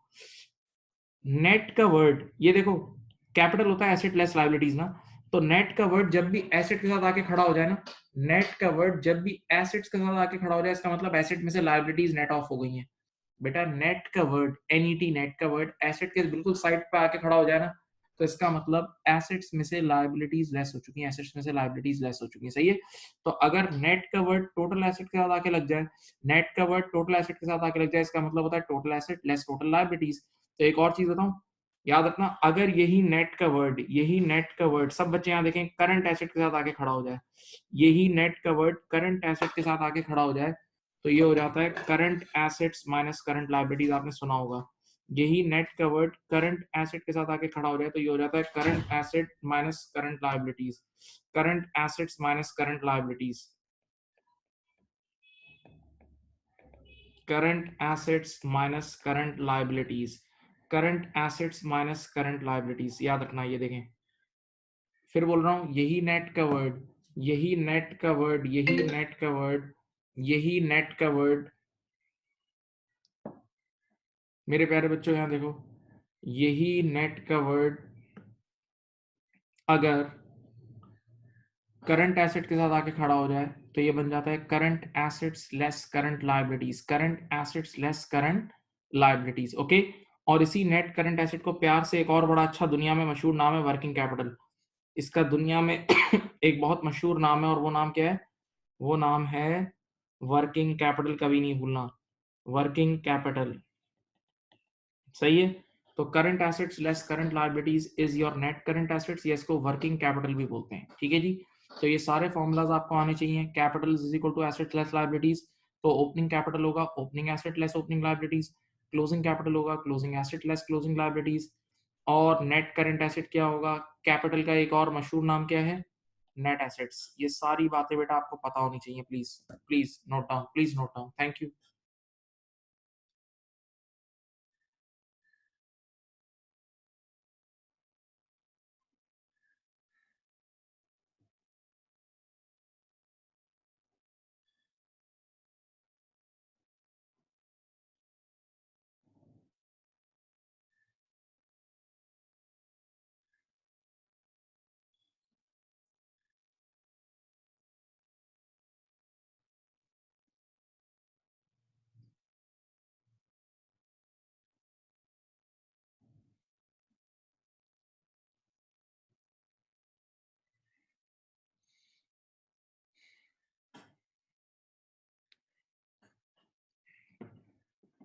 नेट का वर्ड, ये देखो कैपिटल होता है एसेट लेस लायबिलिटीज ना, तो नेट का वर्ड जब भी एसेट के साथ आके खड़ा हो जाए ना, नेट का वर्ड जब भी एसेट्स के साथ आके खड़ा हो जाए, इसका मतलब एसेट में से लायबिलिटीज नेट ऑफ हो गई हैं। बेटा नेट का वर्ड, एनईटी, नेट का वर्ड एसेट के बिल्कुल साइड पे आके खड़ा हो जाए ना, तो इसका मतलब एसेट्स में से लायबिलिटीज लेस हो चुकी हैं, एसेट्स में से लायबिलिटीज लेस हो चुकी हैं, सही है। तो अगर नेट का वर्ड टोटल एसेट के साथ आके लग जाए, नेट का वर्ड टोटल एसेट के साथ आके लग जाए, इसका मतलब होता है total asset less total liabilities. तो एक और चीज बताऊं, याद रखना, अगर यही नेट का वर्ड, यही नेट का वर्ड, सब बच्चे यहाँ देखें, करंट एसेट के साथ आके खड़ा हो जाए, यही नेट का वर्ड करंट एसेट के साथ आके खड़ा हो जाए, तो ये हो जाता है current assets minus current liabilities, आपने सुना होगा। यही नेट का वर्ड करंट एसेट के साथ आके खड़ा हो जाए, तो ये हो जाता है current asset minus current liabilities, current assets minus current liabilities, current assets minus current liabilities, current assets minus current liabilities, याद रखना। ये देखें, फिर बोल रहा हूं, यही नेट का वर्ड, यही नेट का वर्ड, यही नेट का वर्ड, यही नेट का वर्ड, मेरे प्यारे बच्चों यहाँ देखो, यही नेट का वर्ड अगर करंट एसेट के साथ आके खड़ा हो जाए, तो ये बन जाता है current assets less current liabilities, current assets less current liabilities, okay. और इसी नेट करंट एसेट को प्यार से एक और बड़ा अच्छा दुनिया में मशहूर नाम है वर्किंग कैपिटल। इसका दुनिया में एक बहुत मशहूर नाम है, और वो नाम क्या है? वो नाम है वर्किंग कैपिटल, कभी नहीं भूलना, वर्किंग कैपिटल, सही है। तो current assets less current liabilities is your net current assets, या इसको वर्किंग कैपिटल भी बोलते हैं, ठीक है जी। तो ये सारे फॉर्मूलाज आपको आने चाहिए। Capital is equal to assets less liabilities, तो ओपनिंग कैपिटल होगा opening asset less opening liabilities, closing capital होगा closing asset less closing liabilities, और नेट करंट एसेट क्या होगा, कैपिटल का एक और मशहूर नाम क्या है, नेट एसेट्स। ये सारी बातें बेटा आपको पता होनी चाहिए, please please note down, please note down. Thank you.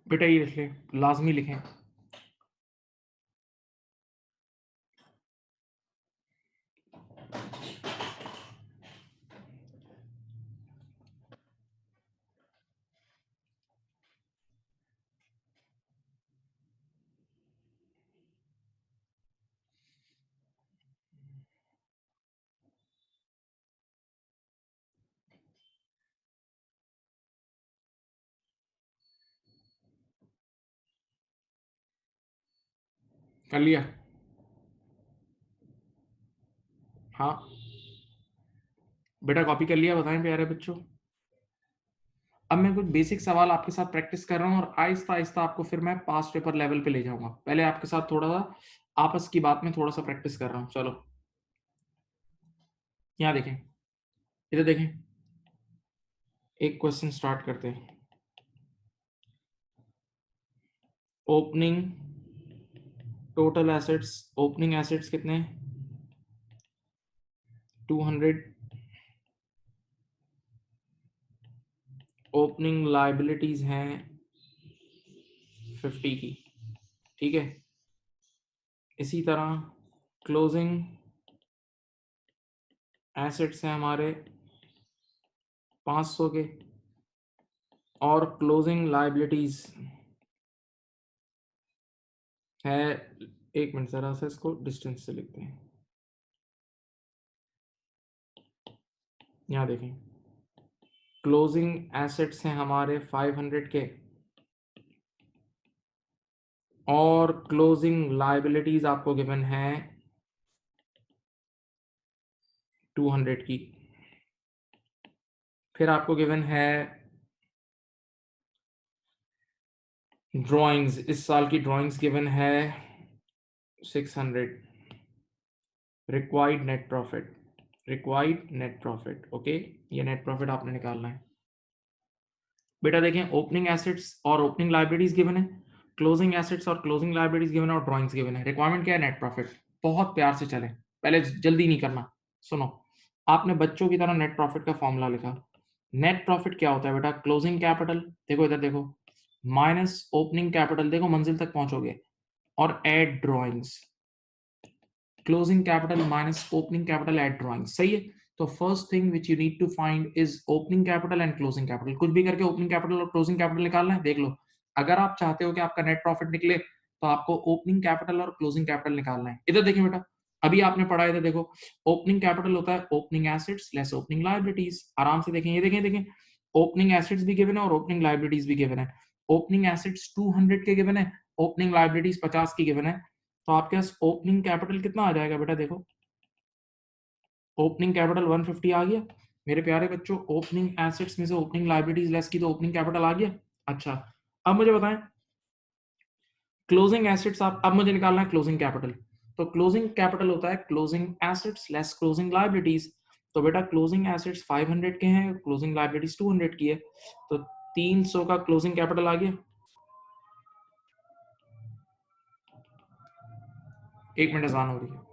बेटा ये लिख ले, लाजमी लिखें। कर लिया? हाँ बेटा कॉपी कर लिया, बताएं प्यारे बच्चों। अब मैं कुछ बेसिक सवाल आपके साथ प्रैक्टिस कर रहा हूँ और आहिस्ता आहिस्ता आपको फिर मैं पास पेपर लेवल पे ले जाऊंगा। पहले आपके साथ थोड़ा सा आपस की बात में थोड़ा सा प्रैक्टिस कर रहा हूँ। चलो यहाँ देखें, इधर देखें, एक क्वेश्चन स्टार्ट करते हैं। Opening total assets, opening assets कितने, 200। ओपनिंग लाइबिलिटीज हैं 50 की, ठीक है। इसी तरह क्लोजिंग एसेट्स हैं हमारे 500 के, और क्लोजिंग लाइबिलिटीज है, एक मिनट जरा सा इसको डिस्टेंस से लिखते हैं। यहाँ देखें, क्लोजिंग एसेट्स हैं हमारे 500 के, और क्लोजिंग लाइबिलिटीज आपको गिवन है 200 की। फिर आपको गिवन है ड्राइंग्स, इस साल की ड्राइंग्स गिवन है 600। Required net profit, required net profit, okay, ये नेट प्रॉफिट आपने निकालना है। बेटा देखें, ओपनिंग एसेट्स और ओपनिंग लाइबिलिटीज गिवन है, क्लोजिंग एसेट्स और क्लोजिंग लाइबिलिटीज गिवन है, और ड्राइंग्स गिवन है। रिक्वायरमेंट क्या है, नेट प्रॉफिट। बहुत प्यार से चलें, पहले जल्दी नहीं करना। सुनो, आपने बच्चों की तरह नेट प्रॉफिट का फॉर्मूला लिखा। नेट प्रॉफिट क्या होता है बेटा, क्लोजिंग कैपिटल, देखो इधर देखो, माइनस ओपनिंग कैपिटल, देखो मंजिल तक पहुंचोगे, और add drawings. Closing capital minus opening capital add drawing, सही है। तो first thing which you need to find is opening capital and closing capital. कुछ भी करके ओपनिंग कैपिटल और क्लोजिंग कैपिटल निकालना है। देख लो, अगर आप चाहते हो कि आपका नेट प्रॉफिट निकले तो आपको ओपनिंग कैपिटल और क्लोजिंग कैपिटल निकालना है। इधर देखिए बेटा, अभी आपने पढ़ा है, इधर देखो, ओपनिंग कैपिटल होता है opening assets less opening liabilities. आराम से देखें, ये देखें देखें, ओपनिंग एसेट्स भी गिवन है और ओपनिंग लायबिलिटीज भी गिवन है। ओपनिंग एसेट्स 200 के गिवन है, ओपनिंग लायबिलिटीज 50 की गिवन है। तो आपके पास ओपनिंग कैपिटल कितना आ जाएगा बेटा, देखो ओपनिंग कैपिटल 150 आ गया। मेरे प्यारे बच्चों, ओपनिंग एसेट्स में से ओपनिंग लायबिलिटीज लेस की तो ओपनिंग कैपिटल आ गया। अच्छा, अब मुझे बताएं क्लोजिंग एसेट्स, आप अब मुझे निकालना है क्लोजिंग कैपिटल। तो क्लोजिंग कैपिटल होता है closing assets less closing liabilities. तो बेटा क्लोजिंग एसेट्स 500 के हैं, क्लोजिंग लायबिलिटीज 200 की है, तो 300 का क्लोजिंग कैपिटल आ गया। एक मिनट अजान हो रही है।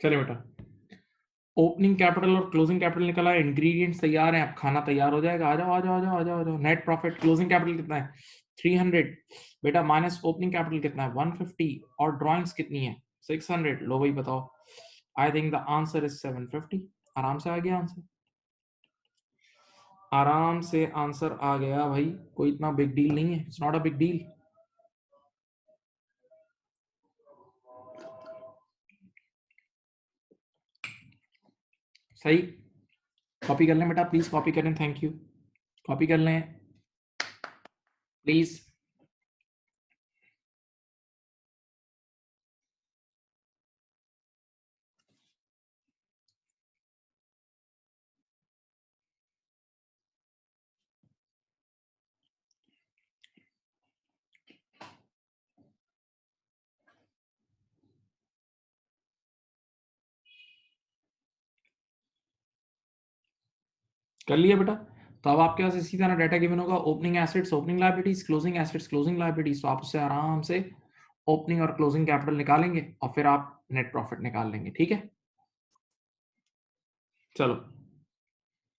चलिए बेटा, ओपनिंग कैपिटल और क्लोजिंग कैपिटल निकला है, इंग्रेडिएंट्स तैयार हैं, अब खाना तैयार हो जाएगा। आ जाओ आ जाओ आ जाओ आ जाओ आ जाओ। नेट प्रॉफिट, क्लोजिंग कैपिटल कितना है 300 बेटा, माइनस ओपनिंग कैपिटल कितना है 150 और ड्राइंग्स कितनी है 600। लो भाई बताओ। I think the answer is 750। आराम से आ गया आंसर, आराम से आंसर आ गया भाई, कोई इतना बिग डील नहीं है, it's not a big deal. सही, कॉपी कर लें बेटा, प्लीज कॉपी करें, थैंक यू, कॉपी कर लें प्लीज। कर लिया बेटा, तो अब आपके पास इसी तरह डाटा गिवन होगा, opening assets opening liabilities, closing assets closing liabilities, तो आप उससे आराम से ओपनिंग और क्लोजिंग कैपिटल निकालेंगे और फिर आप नेट प्रॉफिट निकाल लेंगे, ठीक है। चलो,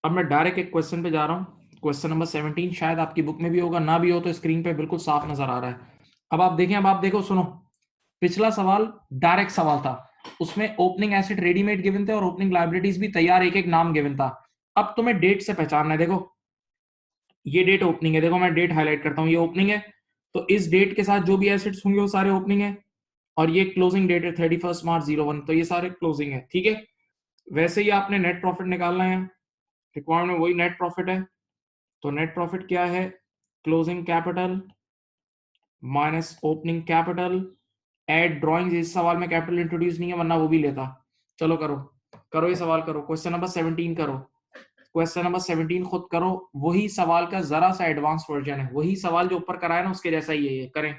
अब मैं डायरेक्ट एक क्वेश्चन पे जा रहा हूँ, क्वेश्चन नंबर 17, शायद आपकी बुक में भी होगा, ना भी हो तो स्क्रीन पे बिल्कुल साफ नजर आ रहा है। अब आप देखें, अब आप देखो, सुनो, पिछला सवाल डायरेक्ट सवाल था, उसमें ओपनिंग एसेट रेडीमेड गिवन थे और ओपनिंग लायबिलिटीज भी तैयार एक एक नाम गिवन था। अब तुम्हें डेट से पहचानना है, देखो ये डेट ओपनिंग है, देखो मैं डेट हाईलाइट करता हूँ, ये ओपनिंग है, तो इस डेट के साथ जो भी एसेट्स होंगे वो सारे ओपनिंग है, और ये क्लोजिंग डेट है 31 मार्च 01, तो ये सारे क्लोजिंग है, ठीक है। वैसे ही आपने नेट प्रॉफिट निकालना है, रिक्वायरमेंट वही नेट प्रॉफिट है, तो नेट प्रॉफिट क्या है, closing capital minus opening capital, add drawings, इस सवाल में कैपिटल इंट्रोड्यूस नहीं है वरना वो भी लेता। चलो करो, करो ये सवाल करो, क्वेश्चन नंबर 17 करो, क्वेश्चन नंबर 17 खुद करो, वही सवाल का जरा सा एडवांस वर्जन है, वही सवाल जो ऊपर कराया ना उसके जैसा ही है, ये करें।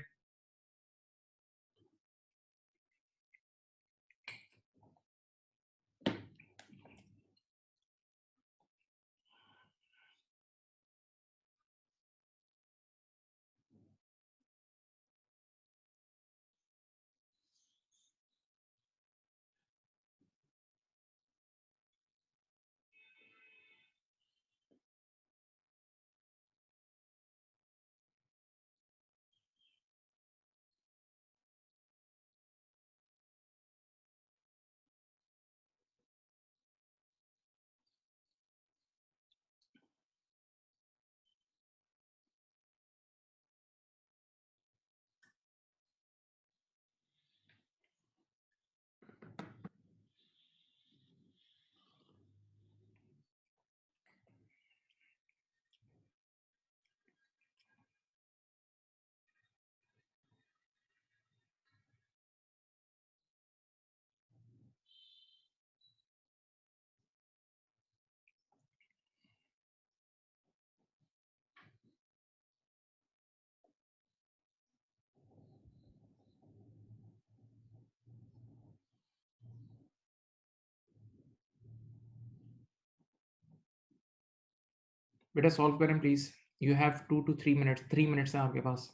बेटा सॉल्व करें please, you have 2 to 3 minutes, 3 minutes है आपके पास।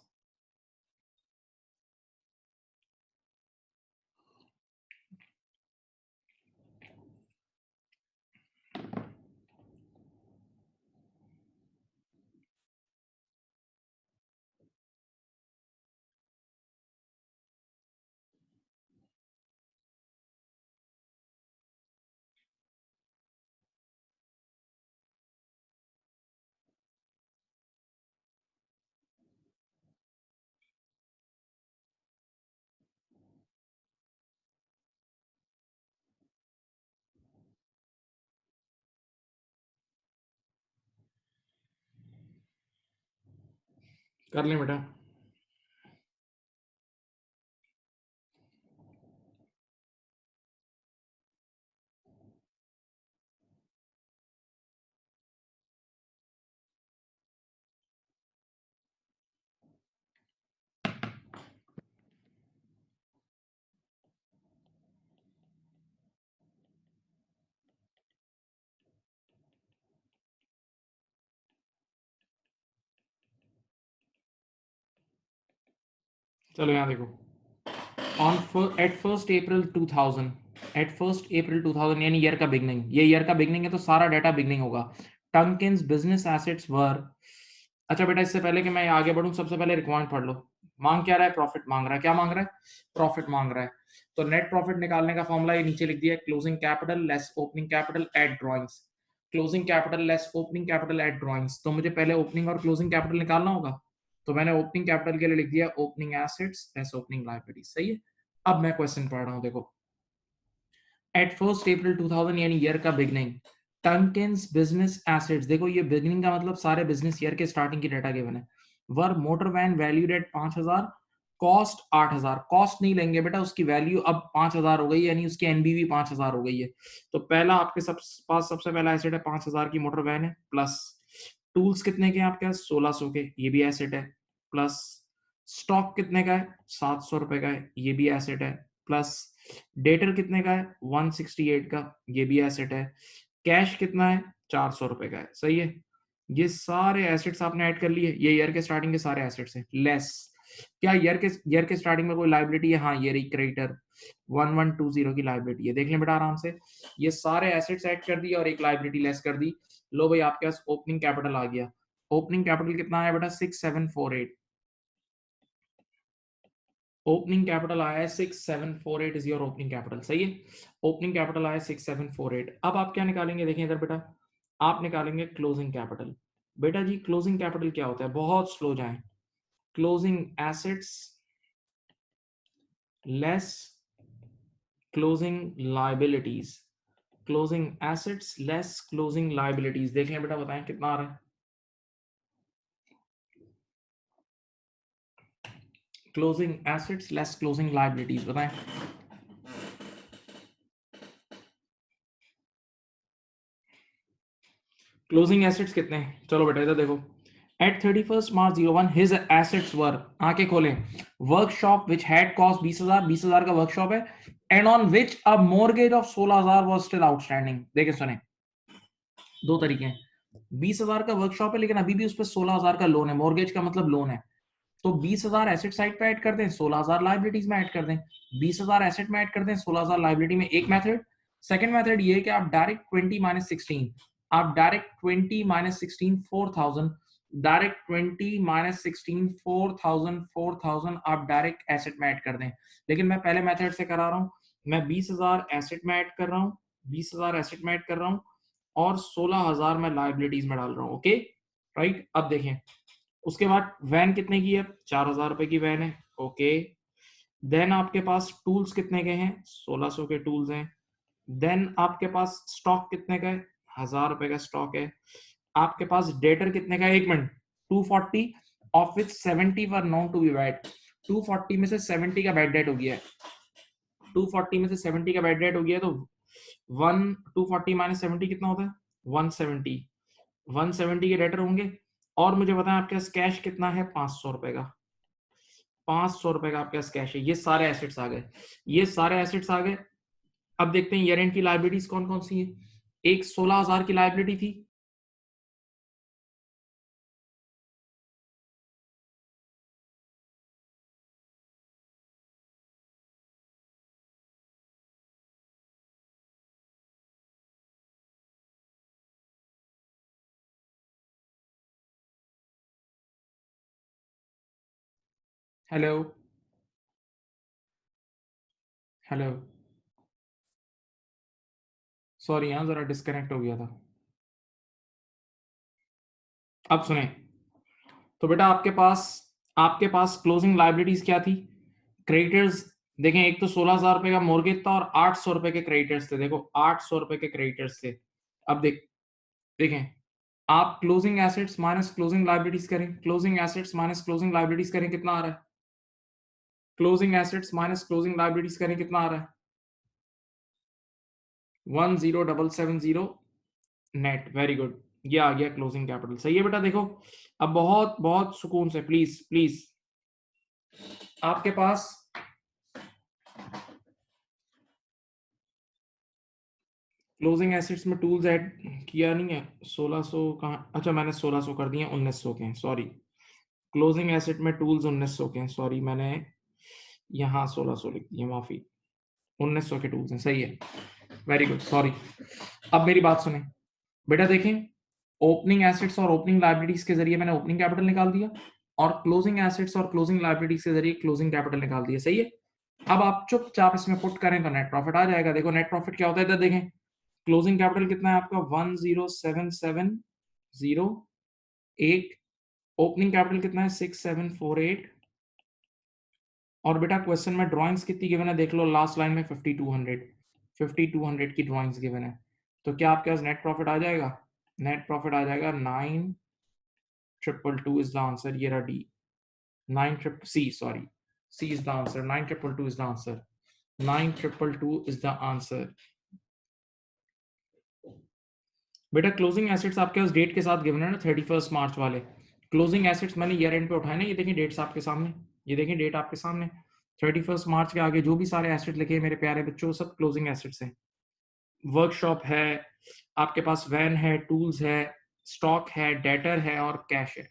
कर लें बेटा, चलो यहाँ देखो, on at 1st April 2000 at 1 April 2000 यानी ईयर का बिगनिंग, ये ईयर का बिगनिंग है तो सारा डाटा बिगनिंग होगा। टंकिन्स बिजनेस एसेट्स वर, अच्छा बेटा इससे पहले कि मैं आगे बढ़ूं सबसे पहले रिक्वायरमेंट पढ़ लो। मांग क्या रहा है? प्रॉफिट मांग रहा है। क्या मांग रहा है? प्रॉफिट मांग रहा है। तो नेट प्रॉफिट निकालने का फॉर्मूला ये नीचे लिख दिया है, closing capital less opening capital eight drawings. Closing capital less opening capital eight drawings, तो मुझे पहले ओपनिंग और क्लोजिंग कैपिटल निकालना होगा। तो मैंने ओपनिंग कैपिटल के लिए लिख दिया opening assets less opening liabilities. सही है। अब मैं क्वेश्चन पढ़ रहा हूं, देखो। एट 1 April 2000 यानी ईयर का बिगनिंग, टंकिन्स बिजनेस एसेट्स, देखो ये बिगनिंग का मतलब सारे बिजनेस ईयर के स्टार्टिंग की डाटा गिवन है। Where motor van valued at 5000, cost 8000। Cost नहीं लेंगे बेटा, उसकी वैल्यू अब 5000 हो गई, यानी उसकी एनबीवी 5000 हो गई है। तो पहला आपके पास सबसे पहला एसेट है 5000 की मोटर वैन है, प्लस टूल्स कितने के हैं आपके पास? 1600 के, ये भी एसेट है। प्लस स्टॉक कितने का है? 700 रुपए का है, ये भी एसेट है। प्लस डेटर कितने का है? 168 का, ये भी एसेट है। कैश कितना है? 400 रुपए का है। सही है। ये सारे एसेट्स आपने ऐड कर लिए, ये ईयर के स्टार्टिंग के सारे एसेट्स हैं। लेस क्या ईयर के स्टार्टिंग में कोई लाइबिलिटी है? हाँ, ये रही क्रेडिटर 1120 की लाइबिलिटी है। देख लें बेटा आराम से, ये सारे एसेट्स ऐड कर दिए और एक लाइबिलिटी लेस कर दी। लो भाई आपके पास ओपनिंग कैपिटल आ गया। ओपनिंग कैपिटल कितना है बेटा? 6748। ओपनिंग कैपिटल आया है 6748 इज योर ओपनिंग कैपिटल। सही है। ओपनिंग कैपिटल आया 6748। अब आप क्या निकालेंगे? देखें इधर बेटा, आप निकालेंगे क्लोजिंग कैपिटल। बेटा जी क्लोजिंग कैपिटल क्या होता है? बहुत स्लो जाएं। Closing assets less closing liabilities. Closing assets less closing liabilities. देख लें बेटा, बताएं कितना आ रहा है? Closing assets less closing liabilities, बताएं। क्लोजिंग एसेट्स कितने हैं? चलो बेटा इधर देखो। एट 31 March 01 हिज एसेट्स वर, आंखें खोलें, वर्कशॉप विच हैड कॉस्ट 20,000, 20,000 का वर्कशॉप है, and on which a mortgage of 16,000 was still outstanding. देखें सुने, दो तरीके हैं। 20,000 का वर्कशॉप है लेकिन अभी भी उस पर 16,000 का लोन है। मोर्गेज का मतलब लोन है। तो 20,000 एसेट साइड पे ऐड कर दें, 16,000 लाइबिलिटीज में ऐड कर दें। 20,000 एसेट में ऐड कर दें, 16,000 लाइबिलिटी में। एक मेथड। सेकंड मेथड ये है कि आप डायरेक्ट 20 - 16, आप डायरेक्ट 20 - 16 4,000, डायरेक्ट 20 - 16 4,000 4,000 आप डायरेक्ट एसेट में ऐड कर दें। लेकिन मैं पहले मेथड से करा रहा हूं। मैं 20,000 एसेट में ऐड कर रहा हूं, 20,000 एसेट में ऐड कर रहा हूं और 16,000 मैं लाइबिलिटीज में डाल रहा हूं। Okay right. अब देखें, उसके बाद वैन कितने की है? 4,000 रुपए की वैन है। ओके। देन आपके पास टूल्स कितने के हैं? 1600 के टूल्स हैं। देन आपके पास स्टॉक कितने का है? 1,000 रुपए का स्टॉक है। आपके पास डेटर कितने का है? एक minute. 240 of which 70 were known to be bad. 240 में से 70 का बैड डेट हो गया है। 240 में से 70 का बैड डेट हो गया है, तो 240 - 70 कितना होता है? 170। 170 के डेटर होंगे। और मुझे बताएं आपके पास कैश कितना है? 500 रुपए का। 500 रुपए का आपके पास कैश है। ये सारे एसेट्स आ गए, ये सारे एसेट्स आ गए। अब देखते हैं ईयर एंड की लाइबिलिटीज कौन कौन सी है। एक 16,000 की लाइबिलिटी थी। हेलो, हेलो, सॉरी यहाँ जरा डिस्कनेक्ट हो गया था। अब सुने, तो बेटा आपके पास क्लोजिंग लाइबिलिटीज क्या थी? क्रेडिटर्स। देखें, एक तो 16,000 रुपए का मोर्गेज था और 800 रुपए के क्रेडिटर्स थे। देखो 800 रुपए के क्रेडिटर्स थे। अब देखें, आप closing assets minus closing liabilities करें, closing assets minus closing liabilities करें, कितना आ रहा है? Closing assets minus closing liabilities करें, कितना आ रहा है? 10,770 नेट। वेरी गुड, ये आ गया क्लोजिंग कैपिटल। सही है बेटा। देखो अब बहुत बहुत सुकून से, प्लीज प्लीज, आपके पास क्लोजिंग एसेट्स में टूल्स ऐड किया नहीं है। 1600 कहाँ? अच्छा मैंने 1600 कर दिए, 1900 के हैं, सॉरी। क्लोजिंग एसेट में टूल्स 1900 के हैं, सॉरी मैंने यहाँ 1600 लिख दिए, माफी। 1900 के टूल्स हैं, सही है, वेरी गुड, सॉरी। अब मेरी बात सुने बेटा, देखें, ओपनिंग एसेट्स और ओपनिंग लायबिलिटीज के जरिए मैंने ओपनिंग कैपिटल निकाल दिया, और क्लोजिंग एसेट्स और क्लोजिंग लायबिलिटीज के जरिए क्लोजिंग कैपिटल निकाल दिया, सही है। अब आप चुपचाप इसमें पुट करें तो नेट प्रॉफिट आ जाएगा। देखो नेट प्रॉफिट क्या होता है, इधर देखें, क्लोजिंग कैपिटल कितना है आपका, 10770, ओपनिंग कैपिटल कितना है, 6748, और बेटा क्वेश्चन में ड्राइंग्स कितनी गिवन है देख लो, लास्ट लाइन में 5200 की ड्राइंग्स गिवन है। तो क्या आपके पास नेट प्रॉफिट आ जाएगा, नेट प्रॉफिट आ जाएगा 9222 इज द आंसर, ये रहा D, 9 triple C, sorry, C is the answer, 9222 is the answer, 9222 is the answer. बेटा क्लोजिंग एसेट्स आपके पास डेट के साथ गिवन है ना, 31 मार्च वाले क्लोजिंग एसेट्स मैंने ईयर एंड पे उठाए ना, ये देखिए डेट्स आपके सामने, ये देखिए डेट आपके सामने, 31 मार्च के आगे जो भी सारे एसेट लिखे हैं मेरे प्यारे बच्चों, सब क्लोजिंग एसेट्स हैं। वर्कशॉप है, आपके पास वैन है, टूल्स है, स्टॉक है, डेटर है और कैश है।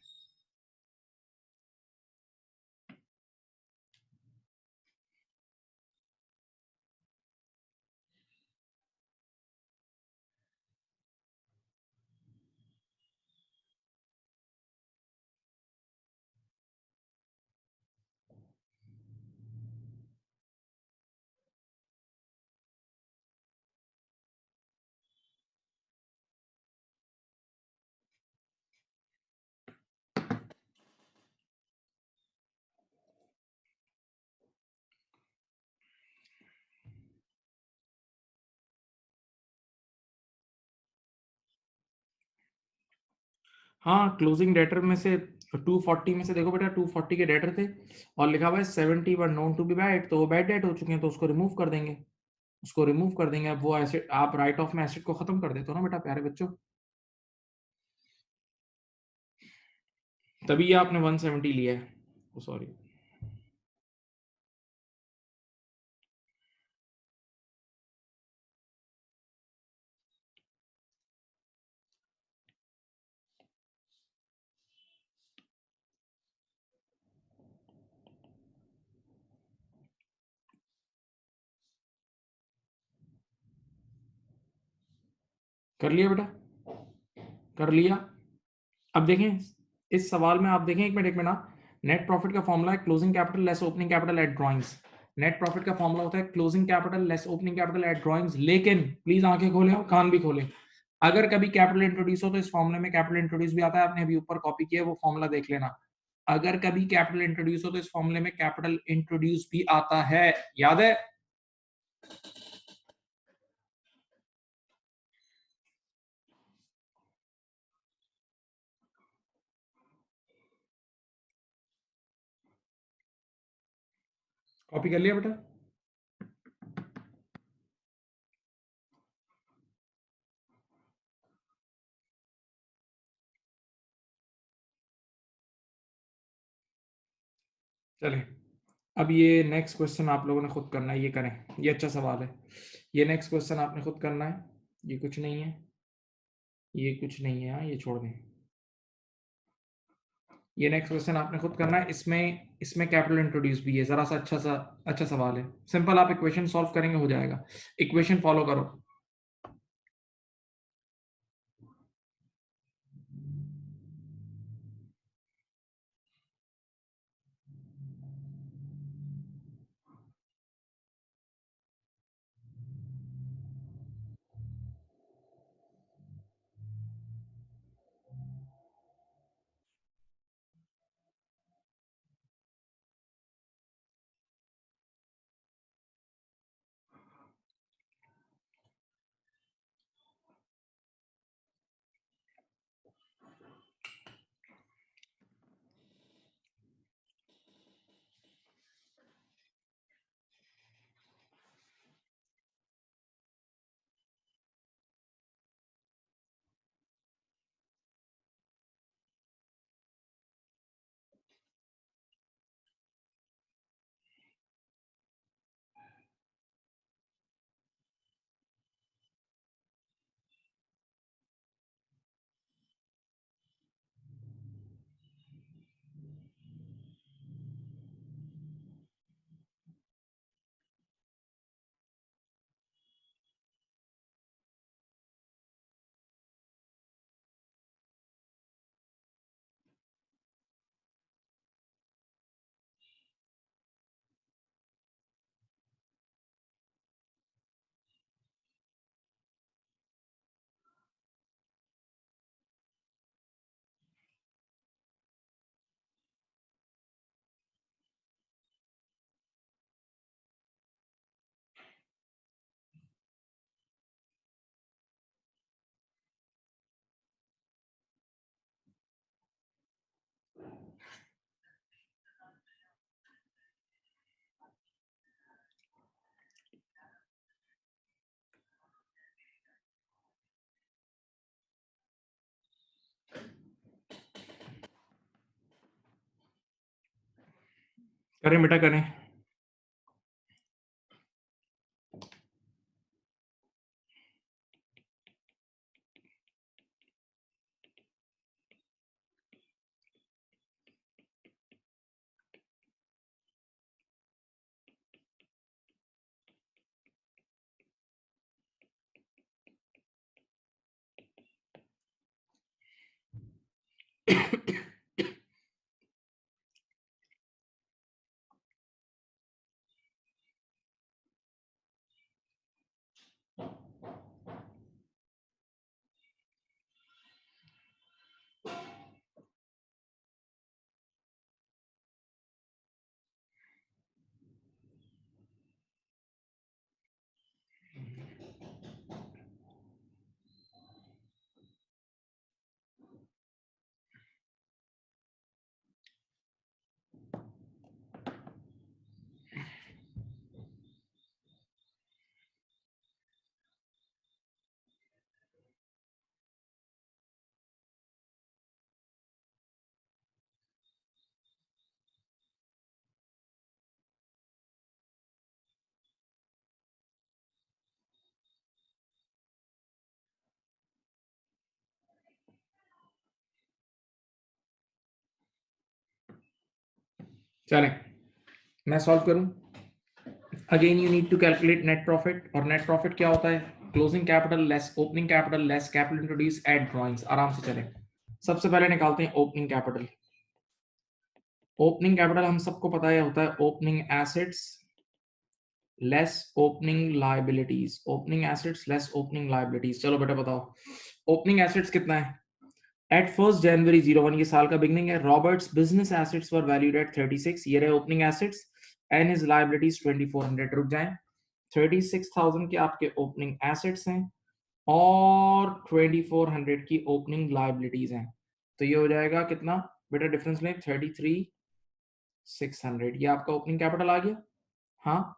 हाँ, क्लोजिंग डेटर में से 240 में से देखो बेटा, 240 के डेटर थे और लिखा हुआ है 70 were known to be bad, तो वो बैड डेट हो चुके हैं, तो उसको रिमूव कर देंगे, उसको रिमूव कर देंगे। अब वो एसेट आप राइट ऑफ में एसेट को खत्म कर देते हो ना बेटा प्यारे बच्चों, तभी ये आपने 170 लिया है, सॉरी। कर लिया बेटा, कर लिया। अब देखें, इस सवाल में आप देखें, एक मिनट आप, नेट प्रॉफिट का फॉर्मूला है closing capital less opening capital eight drawings. Net profit का फॉर्मूला होता है closing capital less opening capital eight drawings, लेकिन प्लीज आंखें खोलें और कान भी खोलें, अगर कभी कैपिटल इंट्रोड्यूस हो तो इस फॉर्मूले में कैपिटल इंट्रोड्यूस भी आता है, आपने अभी ऊपर कॉपी किया है वो फॉर्मूला देख लेना। अगर कभी कैपिटल इंट्रोड्यूस हो तो इस फॉर्मूले में कैपिटल इंट्रोड्यूस भी आता है, याद है। कॉपी कर लिया बेटा। चलें, अब ये नेक्स्ट क्वेश्चन आप लोगों ने खुद करना है, ये करें, ये अच्छा सवाल है, ये नेक्स्ट क्वेश्चन आपने खुद करना है, ये कुछ नहीं है, ये कुछ नहीं है, हाँ ये छोड़ दें। ये नेक्स्ट क्वेश्चन आपने खुद करना है, इसमें इसमें कैपिटल इंट्रोड्यूस भी है, जरा सा अच्छा सवाल है, सिंपल, आप इक्वेशन सॉल्व करेंगे हो जाएगा, इक्वेशन फॉलो करो। करें बेटा करें। चलें, मैं सॉल्व करूं। Again you need to calculate net profit, और नेट प्रॉफिट क्या होता है? Closing capital less opening capital less capital introduce add drawings. आराम से चलें। सबसे पहले निकालते हैं ओपनिंग कैपिटल। ओपनिंग कैपिटल हम सबको पता है होता है opening assets less opening liabilities. Opening assets less opening liabilities. चलो बेटा बताओ, ओपनिंग एसेट्स कितना है? एट 1 जनवरी 01, ये साल का बिगनिंग है। Roberts business assets were valued at 36, ये रहे opening assets, and his liabilities 2400। रुक जाएं, 36,000 के आपके ओपनिंग एसेट्स हैं और 2400 की ओपनिंग लायबिलिटीज हैं। तो ये हो जाएगा कितना बेटा? डिफरेंस लें, 33,600। ये आपका ओपनिंग कैपिटल आ गया। हाँ,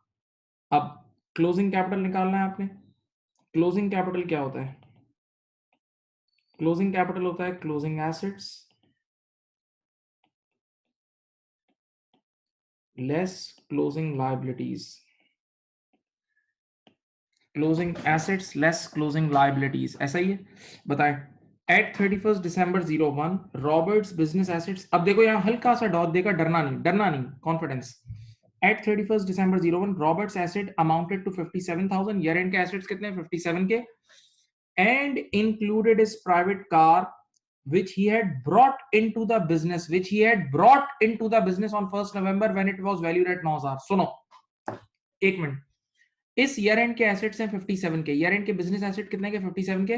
अब क्लोजिंग कैपिटल निकालना है आपने। क्लोजिंग कैपिटल क्या होता है? क्लोजिंग कैपिटल होता है closing assets less closing liabilities. Closing assets less closing liabilities, ऐसा ही है। बताएं, eight 31 December 01 Roberts business assets. अब देखो यहाँ हल्का सा डॉट देगा, डरना नहीं, डरना नहीं, confidence. At 31 December 01 Roberts asset amounted to 57,000। Year end के एसेट्स कितने हैं? 57 K. And included his private car which he had brought into the business, which he had brought into the business on 1st November when it was valued at 9,000। सुनो एक minute, इस year end के assets हैं 57 के, year end के business asset कितने के? 57 के।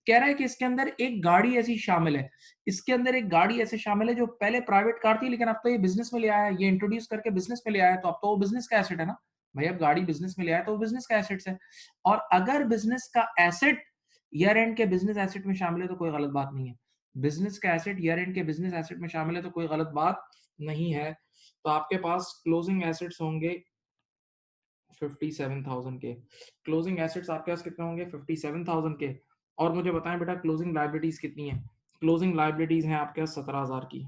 कह रहा है कि इसके अंदर एक गाड़ी ऐसी शामिल है, इसके अंदर एक गाड़ी ऐसे शामिल है जो पहले प्राइवेट कार थी, लेकिन अब तो ये बिजनेस में ले आया है, ये इंट्रोड्यूस करके बिजनेस में ले आया है, तो अब तो वो बिजनेस का एसेट है ना भाई। अब गाड़ी बिजनेस में ले आया तो वो बिजनेस का एसेट्स है। और अगर बिजनेस का एसेट ईयर एंड के बिजनेस एसेट में शामिल है तो कोई गलत बात नहीं है। बिजनेस का एसेट ईयर एंड के बिजनेस एसेट में शामिल है तो कोई गलत बात नहीं है। तो आपके पास क्लोजिंग एसेट्स होंगे 57,000 के। क्लोजिंग एसेट्स आपके पास कितने होंगे? 57,000 के। और मुझे बताएं बेटा क्लोजिंग लायबिलिटीज कितनी है? क्लोजिंग लायबिलिटीज हैं आपके पास 17,000 की।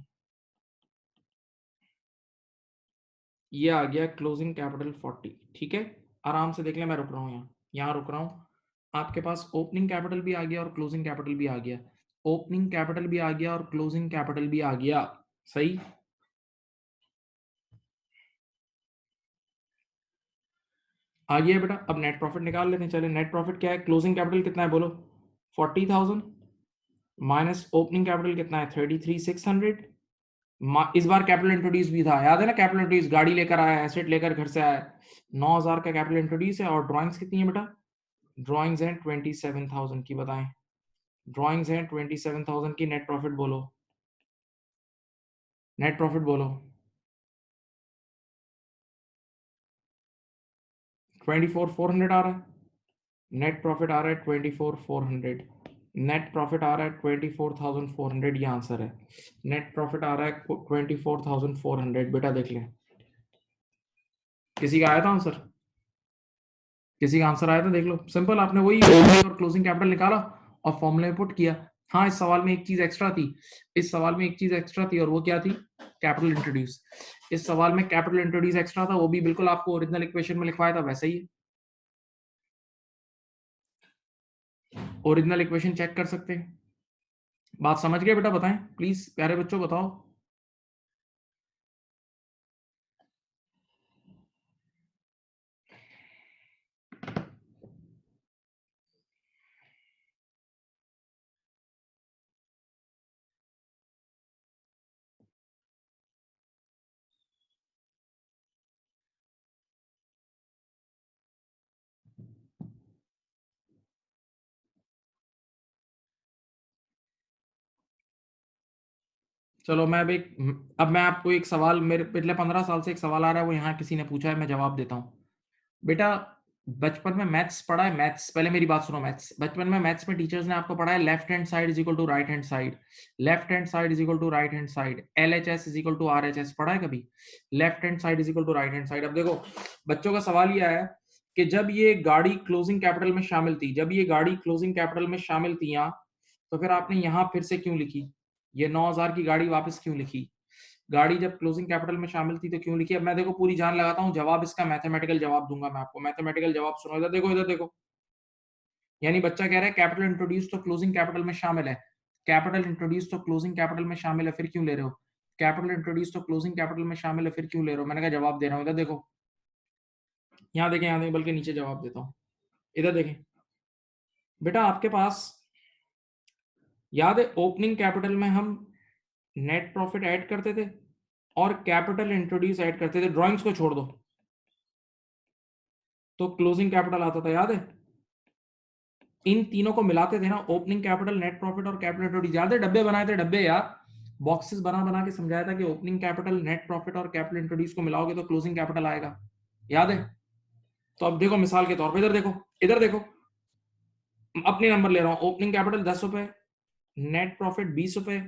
ये आ गया क्लोजिंग कैपिटल 40। ठीक है, आराम से देख ले, मैं रुक रहा हूँ यहाँ रुक रहा हूँ। आपके पास ओपनिंग कैपिटल भी आ गया और क्लोजिंग कैपिटल भी आ गया। ओपनिंग कैपिटल भी आ गया और क्लोजिंग कैपिटल भी आ गया। सही आ गया बेटा। अब नेट प्रॉफिट निकाल लेते हैं। चले, नेट प्रॉफिट क्या है? क्लोजिंग कैपिटल कितना है बोलो? 40,000 माइनस ओपनिंग कैपिटल कितना है? 33,600। इस बार कैपिटल इंट्रोड्यूस भी था, याद है ना? कैपिटल इंट्रोड्यूस, गाड़ी लेकर आया, एसेट लेकर घर से आया, 9,000 का कैपिटल इंट्रोड्यूस है। और ड्राइंग्स कितनी है बेटा? ड्राइंग्स हैं 27,000 की। बताएं, ड्राइंग्स हैं 27,000 की। नेट प्रॉफिट बोलो, नेट प्रॉफिट बोलो। 24,400 आ रहा है। नेट प्रॉफिट आ रहा है 24,400। नेट प्रॉफिट आ रहा है 24,400। ये आंसर है। नेट प्रॉफिट आ रहा है 24,400। बेटा देख लें, किसी का आया था आंसर? किसी का आंसर आया था? देख लो, सिंपल, आपने वही और क्लोजिंग कैपिटल निकाला और फॉर्मूले में पुट किया। हाँ, इस सवाल में एक चीज एक्स्ट्रा थी, इस सवाल में एक चीज एक्स्ट्रा थी, और वो क्या थी? Capital introduce. इस सवाल में कैपिटल इंट्रोड्यूस एक्स्ट्रा था, वो भी बिल्कुल आपको ओरिजिनल इक्वेशन में लिखवाया था वैसा ही है। ओरिजिनल इक्वेशन चेक कर सकते हैं। बात समझ गए बेटा? बताएं प्लीज प्यारे बच्चों, बताओ। चलो मैं अब मैं आपको एक सवाल, मेरे पिछले 15 साल से एक सवाल आ रहा है, वो यहाँ किसी ने पूछा है, मैं जवाब देता हूँ। बेटा बचपन में मैथ्स पढ़ा है? मैथ्स, पहले मेरी बात सुनो। मैथ्स बचपन में, मैथ्स में टीचर्स ने आपको पढ़ा है left hand side is equal to right hand side, left hand side is equal to right hand side, LHS is equal to RHS, पढ़ा है कभी? Left hand side is equal to right hand side. अब देखो बच्चों का सवाल ये आया कि जब ये गाड़ी क्लोजिंग कैपिटल में शामिल थी, जब ये गाड़ी क्लोजिंग कैपिटल में शामिल थी यहाँ, तो फिर आपने यहाँ फिर से क्यों लिखी? ये 9000 की गाड़ी वापस क्यों लिखी? गाड़ी जब क्लोजिंग कैपिटल में शामिल थी तो क्यों लिखी? अब मैं देखो पूरी जान लगाता हूँ, जवाब इसका मैथमेटिकल जवाब दूंगा मैं आपको। मैथमेटिकल जवाब सुनो, इधर देखो, इधर देखो। यानी बच्चा कह रहा है कैपिटल इंट्रोड्यूस तो क्लोजिंग कैपिटल में शामिल है, कैपिटल इंट्रोड्यूस तो क्लोजिंग कैपिटल में शामिल है, फिर क्यों ले रहे हो? कैपिटल इंट्रोड्यूस तो क्लोजिंग कैपिटल में शामिल है, फिर क्यों ले रहे हो? मैंने कहा जवाब दे रहा हूँ, इधर देखो, यहाँ देखें, यहाँ देखें, बल्कि नीचे जवाब देता हूँ, इधर देखें। बेटा आपके पास याद है ओपनिंग कैपिटल में हम नेट प्रॉफिट ऐड करते थे और कैपिटल इंट्रोड्यूस ऐड करते थे, ड्राइंग्स को छोड़ दो, तो क्लोजिंग कैपिटल आता था, याद है? इन तीनों को मिलाते थे ना, ओपनिंग कैपिटल, नेट प्रॉफिट और कैपिटल इंट्रोड्यूस। याद है डब्बे बनाए थे, डब्बे यार, बॉक्सेस बना बना के समझाया था कि ओपनिंग कैपिटल, नेट प्रॉफिट और कैपिटल इंट्रोड्यूस को मिलाओगे तो क्लोजिंग कैपिटल आएगा, याद है? तो अब देखो मिसाल के तौर पे, इधर देखो, इधर देखो, अपने नंबर ले रहा हूं, ओपनिंग कैपिटल 10 रुपए, नेट प्रॉफिट 20 रुपए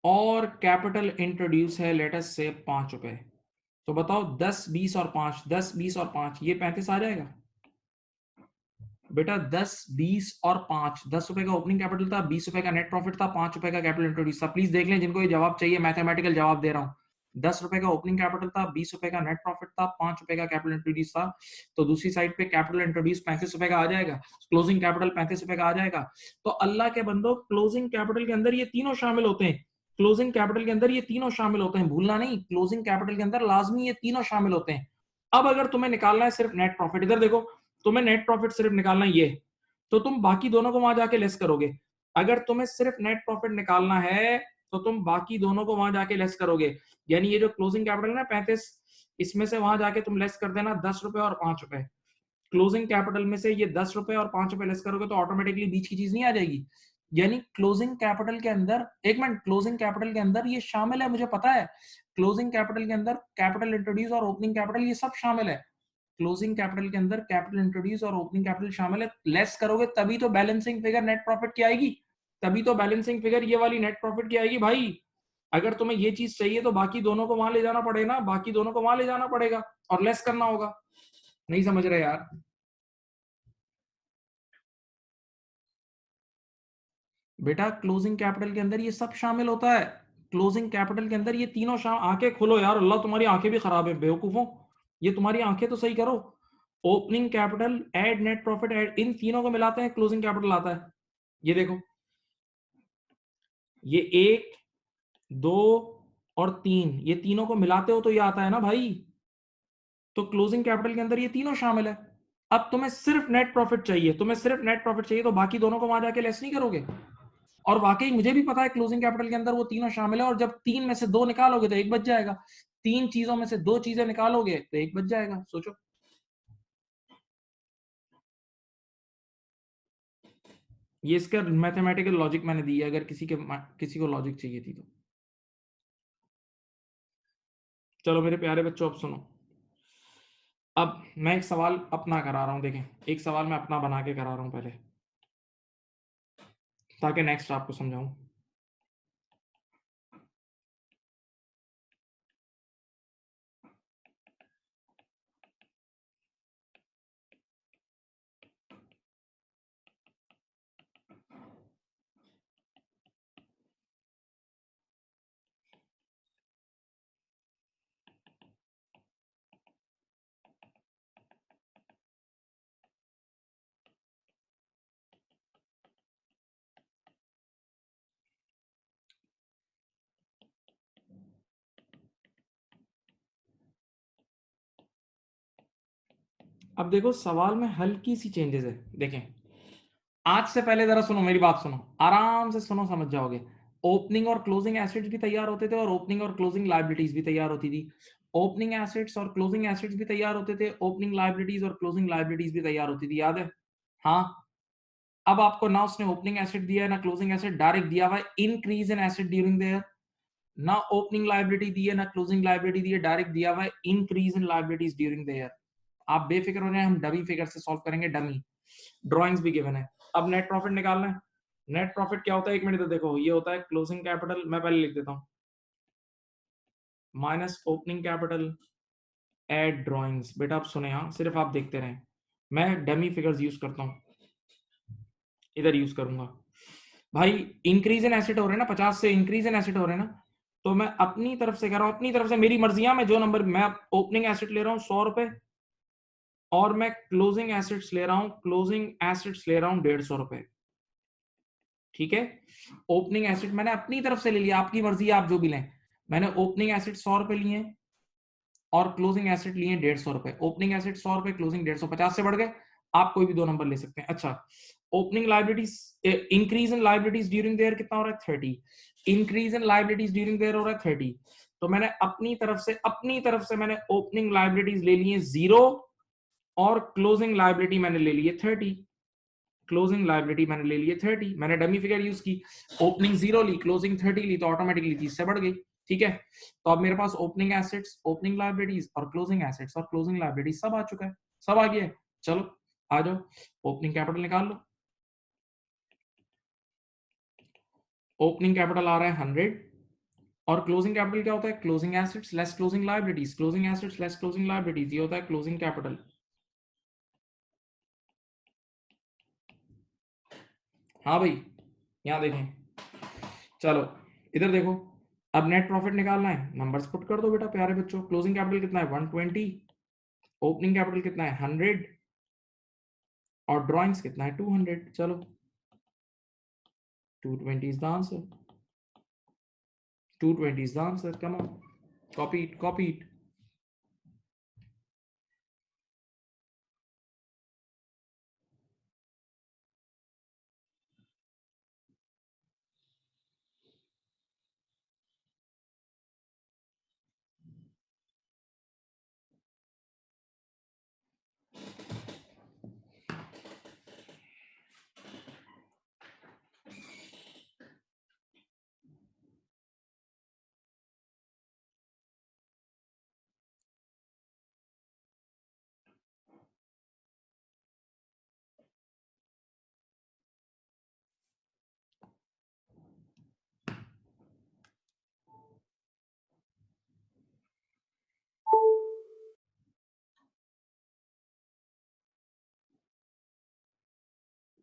और कैपिटल इंट्रोड्यूस है लेटस से 5 रुपए। तो बताओ 10 20 और 5, 10 20 और 5, ये 35 आ जाएगा बेटा? 10 20 और 5, 10 रुपए का ओपनिंग कैपिटल था, 20 रुपए का नेट प्रॉफिट था, 5 रुपए का कैपिटल इंट्रोड्यूस था। प्लीज देख लें जिनको ये जवाब चाहिए, मैथमेटिकल जवाब दे रहा हूँ। 10 रुपए का ओपनिंग कैपिटल था, 20 रुपए का नेट प्रॉफिट था, 5 रुपए का कैपिटल इंट्रोड्यूस था, तो दूसरी साइड पे कैपिटल इंट्रोड्यूस 35 रुपए का आ जाएगा, क्लोजिंग कैपिटल 35 रुपए का आ जाएगा। तो अल्लाह के बंदो, क्लोजिंग कैपिटल के अंदर ये तीनों शामिल होते हैं, क्लोजिंग कैपिटल के अंदर ये तीनों शामिल होते हैं, भूलना नहीं, क्लोजिंग कैपिटल के अंदर लाजमी ये तीनों शामिल होते हैं। अब अगर तुम्हें निकालना है सिर्फ नेट प्रॉफिट, इधर देखो, तुम्हें नेट प्रॉफिट सिर्फ निकालना है ये, तो तुम बाकी दोनों को वहां जाके लेस करोगे। अगर तुम्हें सिर्फ नेट प्रॉफिट निकालना है तो तुम बाकी दोनों को वहां जाके लेस करोगे। यानी ये जो क्लोजिंग कैपिटल है ना 35, इसमें से वहां जाके तुम लेस कर देना 10 रुपए और 5 रुपए। क्लोजिंग कैपिटल में से ये 10 रुपए और 5 रुपए लेस करोगे तो ऑटोमेटिकली बीच की चीज नहीं आ जाएगी। यानी क्लोजिंग कैपिटल के अंदर, एक मिनट, क्लोजिंग कैपिटल के अंदर ये शामिल है, मुझे पता है, क्लोजिंग कैपिटल के अंदर कैपिटल इंट्रोड्यूस और ओपनिंग कैपिटल ये सब शामिल है। क्लोजिंग कैपिटल के अंदर कैपिटल इंट्रोड्यूस और ओपनिंग कैपिटल शामिल है, लेस करोगे तभी तो बैलेंसिंग फिगर नेट प्रॉफिट की आएगी, तभी तो बैलेंसिंग फिगर ये वाली नेट प्रॉफिट की आएगी भाई। अगर तुम्हें ये चीज चाहिए तो बाकी दोनों को वहां ले जाना पड़ेगा ना, बाकी दोनों को वहां ले जाना पड़ेगा और लेस करना होगा। नहीं समझ रहे यार? बेटा क्लोजिंग कैपिटल के अंदर ये सब शामिल होता है, क्लोजिंग कैपिटल के अंदर ये तीनों आंखें खोलो यार, अल्लाह तुम्हारी आंखें भी खराब है बेवकूफों, ये तुम्हारी आंखें तो सही करो। Opening capital add net profit add, इन तीनों को मिलाते हैं क्लोजिंग कैपिटल आता है। ये देखो, ये 1 2 और 3, ये तीनों को मिलाते हो तो ये आता है ना भाई, तो क्लोजिंग कैपिटल के अंदर ये तीनों शामिल है। अब तुम्हें सिर्फ नेट प्रॉफिट चाहिए, तुम्हें सिर्फ नेट प्रॉफिट चाहिए, तो बाकी दोनों को वहां जाके लेस नहीं करोगे। और वाकई मुझे भी पता है क्लोजिंग कैपिटल के अंदर वो तीनों शामिल है, और जब 3 में से 2 निकालोगे तो एक बच जाएगा, 3 चीजों में से 2 चीजें निकालोगे तो एक बच जाएगा, सोचो। ये इसका मैथमेटिकल लॉजिक मैंने दी है, अगर किसी को लॉजिक चाहिए थी तो। चलो मेरे प्यारे बच्चों, अब सुनो। अब मैं एक सवाल अपना करा रहा हूं, देखें, एक सवाल मैं अपना बना के करा रहा हूं पहले, ताकि नेक्स्ट आपको समझाऊं। अब देखो सवाल में हल्की सी चेंजेस है, देखें। आज से पहले जरा सुनो, मेरी बात सुनो, आराम से सुनो, समझ जाओगे। ओपनिंग और क्लोजिंग एसेट्स भी तैयार होते थे और ओपनिंग और क्लोजिंग लायबिलिटीज भी तैयार होती थी। ओपनिंग एसेट्स और क्लोजिंग एसेट्स भी तैयार होते थे, ओपनिंग लायबिलिटीज और क्लोजिंग लायबिलिटीज भी तैयार होती थी, याद है? हाँ। अब आपको ना उसने ओपनिंग एसेट दिया है ना क्लोजिंग एसेट, डायरेक्ट दिया हुआ है increase in asset during the year. ना ओपनिंग लायबिलिटी दी है ना क्लोजिंग लायबिलिटी दी है, डायरेक्ट दिया हुआ है increase in liabilities during the year. आप बेफिक्र हो जाए, हम डमी फिगर से सॉल्व करेंगे, डमी। ड्राइंग्स भी गिवन है। अब नेट प्रॉफिट निकालना है। नेट प्रॉफिट क्या होता है, एक मिनट, तो देखो ये होता है क्लोजिंग कैपिटल, मैं पहले लिख देता हूं, minus opening capital add drawings. बेटा आप सुने, हाँ, सिर्फ आप देखते रहें, मैं डमी फिगर्स यूज करता हूं, इधर यूज करूंगा। भाई इंक्रीज इन एसेट हो रहे हैं ना, 50 से इंक्रीज इन एसेट हो रहे हैं ना, तो मैं अपनी तरफ से कह रहा हूं, अपनी तरफ से मेरी मर्जियां, मैं जो नंबर, मैं ओपनिंग एसेट ले रहा हूं 100 रुपए, और मैं क्लोजिंग एसेट्स ले रहा हूं, क्लोजिंग एसेट्स ले रहा हूं 150 रुपए। ठीक है, ओपनिंग एसेट मैंने अपनी तरफ से ले लिया, आपकी मर्जी, आप जो भी लें। मैंने ओपनिंग एसेट 100 रुपए लिए और क्लोजिंग एसेट लिए 150 रुपए। ओपनिंग एसेट 100 रुपए, क्लोजिंग 150, 50 से बढ़ गए। आप कोई भी दो नंबर ले सकते हैं। अच्छा, opening liabilities, increase in liabilities during their कितना हो रहा है, 30। Increase in liabilities during their हो रहा है 30। तो मैंने अपनी तरफ से मैंने ओपनिंग लाइबिलिटीज ले लिए 0 और क्लोजिंग लाइबिलिटी मैंने ले लिए 30। क्लोजिंग लायबिलिटी मैंने ले लिए 30, मैंने डमी फिगर यूज की, ओपनिंग 0 ली, क्लोजिंग 30 ली, तो ऑटोमेटिकली 30 से बढ़ गई। ठीक है, तो अब मेरे पास ओपनिंग एसेट्स, ओपनिंग लायबिलिटीज और क्लोजिंग एसेट्स और क्लोजिंग लायबिलिटीज सब आ चुका है, सब आ गया है। चलो आ जाओ, ओपनिंग कैपिटल निकाल लो। ओपनिंग कैपिटल आ रहा है 100 और क्लोजिंग कैपिटल क्या होता है, closing assets less closing liabilities, closing assets less closing liabilities, ये होता है क्लोजिंग कैपिटल। हाँ भाई, यहां देखें, चलो इधर देखो, अब नेट प्रॉफिट निकालना है, नंबर्स पुट कर दो बेटा प्यारे बच्चों। क्लोजिंग कैपिटल कितना है 120, ओपनिंग कैपिटल कितना है 100 और ड्राइंग्स कितना है 200। चलो 220 is the answer, 220 is the answer, come on, copy it, copy it.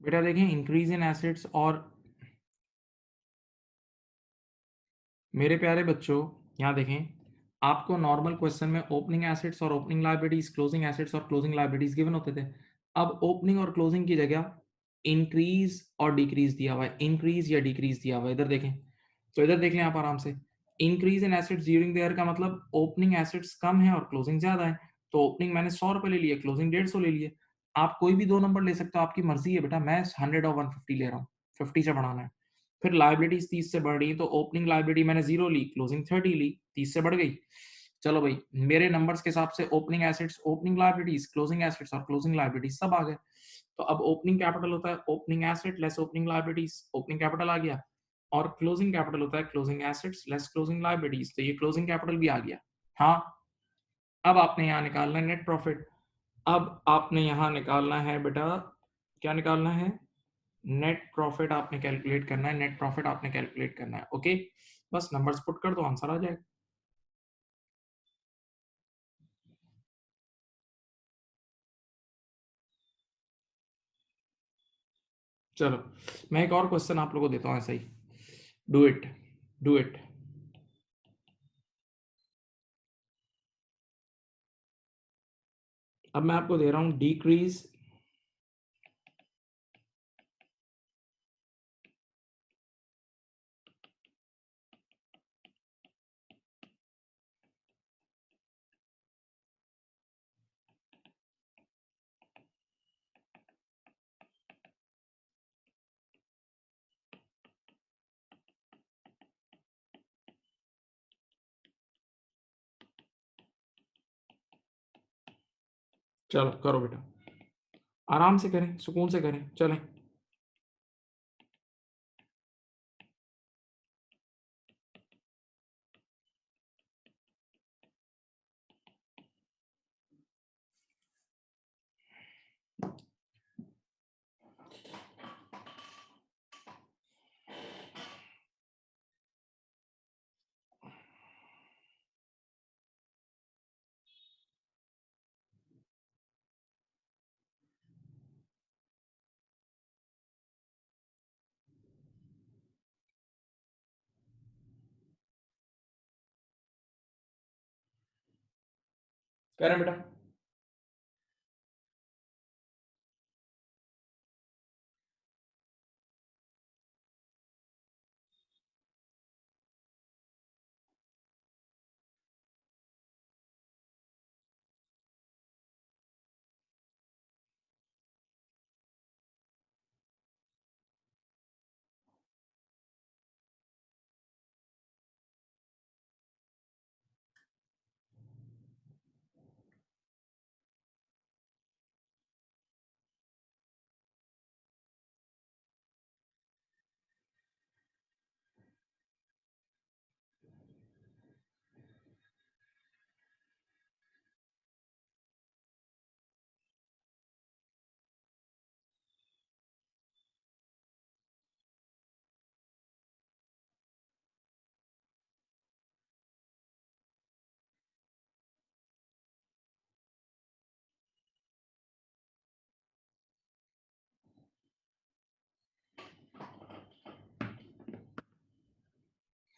बेटा देखें, इंक्रीज इन एसेट्स और मेरे प्यारे बच्चों, यहाँ देखें, आपको नॉर्मल क्वेश्चन में ओपनिंग एसेट्स और ओपनिंग लायबिलिटीज, क्लोजिंग एसेट्स और क्लोजिंग लायबिलिटीज गिवन होते थे। अब ओपनिंग और क्लोजिंग की जगह इंक्रीज और डिक्रीज दिया हुआ है, इंक्रीज या डिक्रीज दिया हुआ है, इधर देखें। तो इधर देख लें आप आराम से, increase in assets during the year का मतलब ओपनिंग एसेट्स कम है और क्लोजिंग ज्यादा है। तो ओपनिंग मैंने 100 रुपए ले लिए, क्लोजिंग 150 ले लिए। आप कोई भी दो नंबर ले सकते हो, आपकी मर्जी है बेटा, मैं 100 और 150 ले रहा हूँ, 50 से बढ़ाना है। फिर लाइबिलिटीज 30 से बढ़ रही, तो ओपनिंग लाइबिलिटी मैंने 0 ली, क्लोजिंग 30 ली, 30 से बढ़ गई। चलो भाई, मेरे नंबर्स के हिसाब से opening assets, opening liabilities, closing assets और क्लोजिंग लाइबिलिटीज सब आ गए। तो अब ओपनिंग कैपिटल होता है opening asset less opening liabilities, opening capital आ गया, और क्लोजिंग कैपिटल होता है closing assets less closing liabilities, तो ये क्लोजिंग कैपिटल भी आ गया। हाँ, अब आपने यहाँ निकालना है नेट प्रॉफिट। अब आपने यहाँ निकालना है बेटा, क्या निकालना है, नेट प्रॉफिट आपने कैलकुलेट करना है, नेट प्रॉफिट आपने कैलकुलेट करना है। ओके, बस नंबर्स पुट कर दो, आंसर आ जाएगा। चलो मैं एक और क्वेश्चन आप लोगों को देता हूँ ऐसा ही, डू इट, डू इट। अब मैं आपको दे रहा हूँ डिक्रीज चलो करो बेटा, आराम से करें, सुकून से करें, चलें। करें बेटा।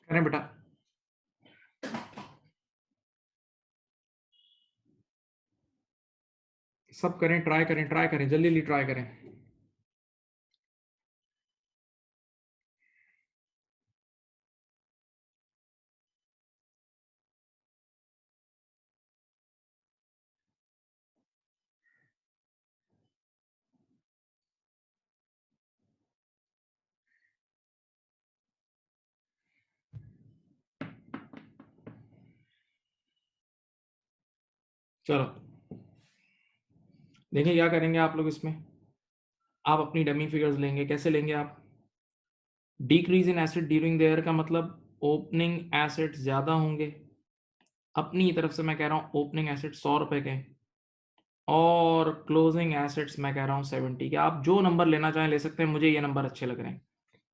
करें बेटा। सब करें, ट्राई करें, ट्राई करें, जल्दी जल्दी ट्राई करें। चलो देखिए क्या करेंगे आप लोग इसमें। आप अपनी डमी फिगर्स लेंगे, कैसे लेंगे आप? Decrease in asset during the year का मतलब ओपनिंग एसेट्स ज्यादा होंगे। अपनी तरफ से मैं कह रहा हूँ ओपनिंग एसेट 100 रुपए के, और क्लोजिंग एसेट्स मैं कह रहा हूँ 70 के। आप जो नंबर लेना चाहें ले सकते हैं, मुझे ये नंबर अच्छे लग रहे हैं।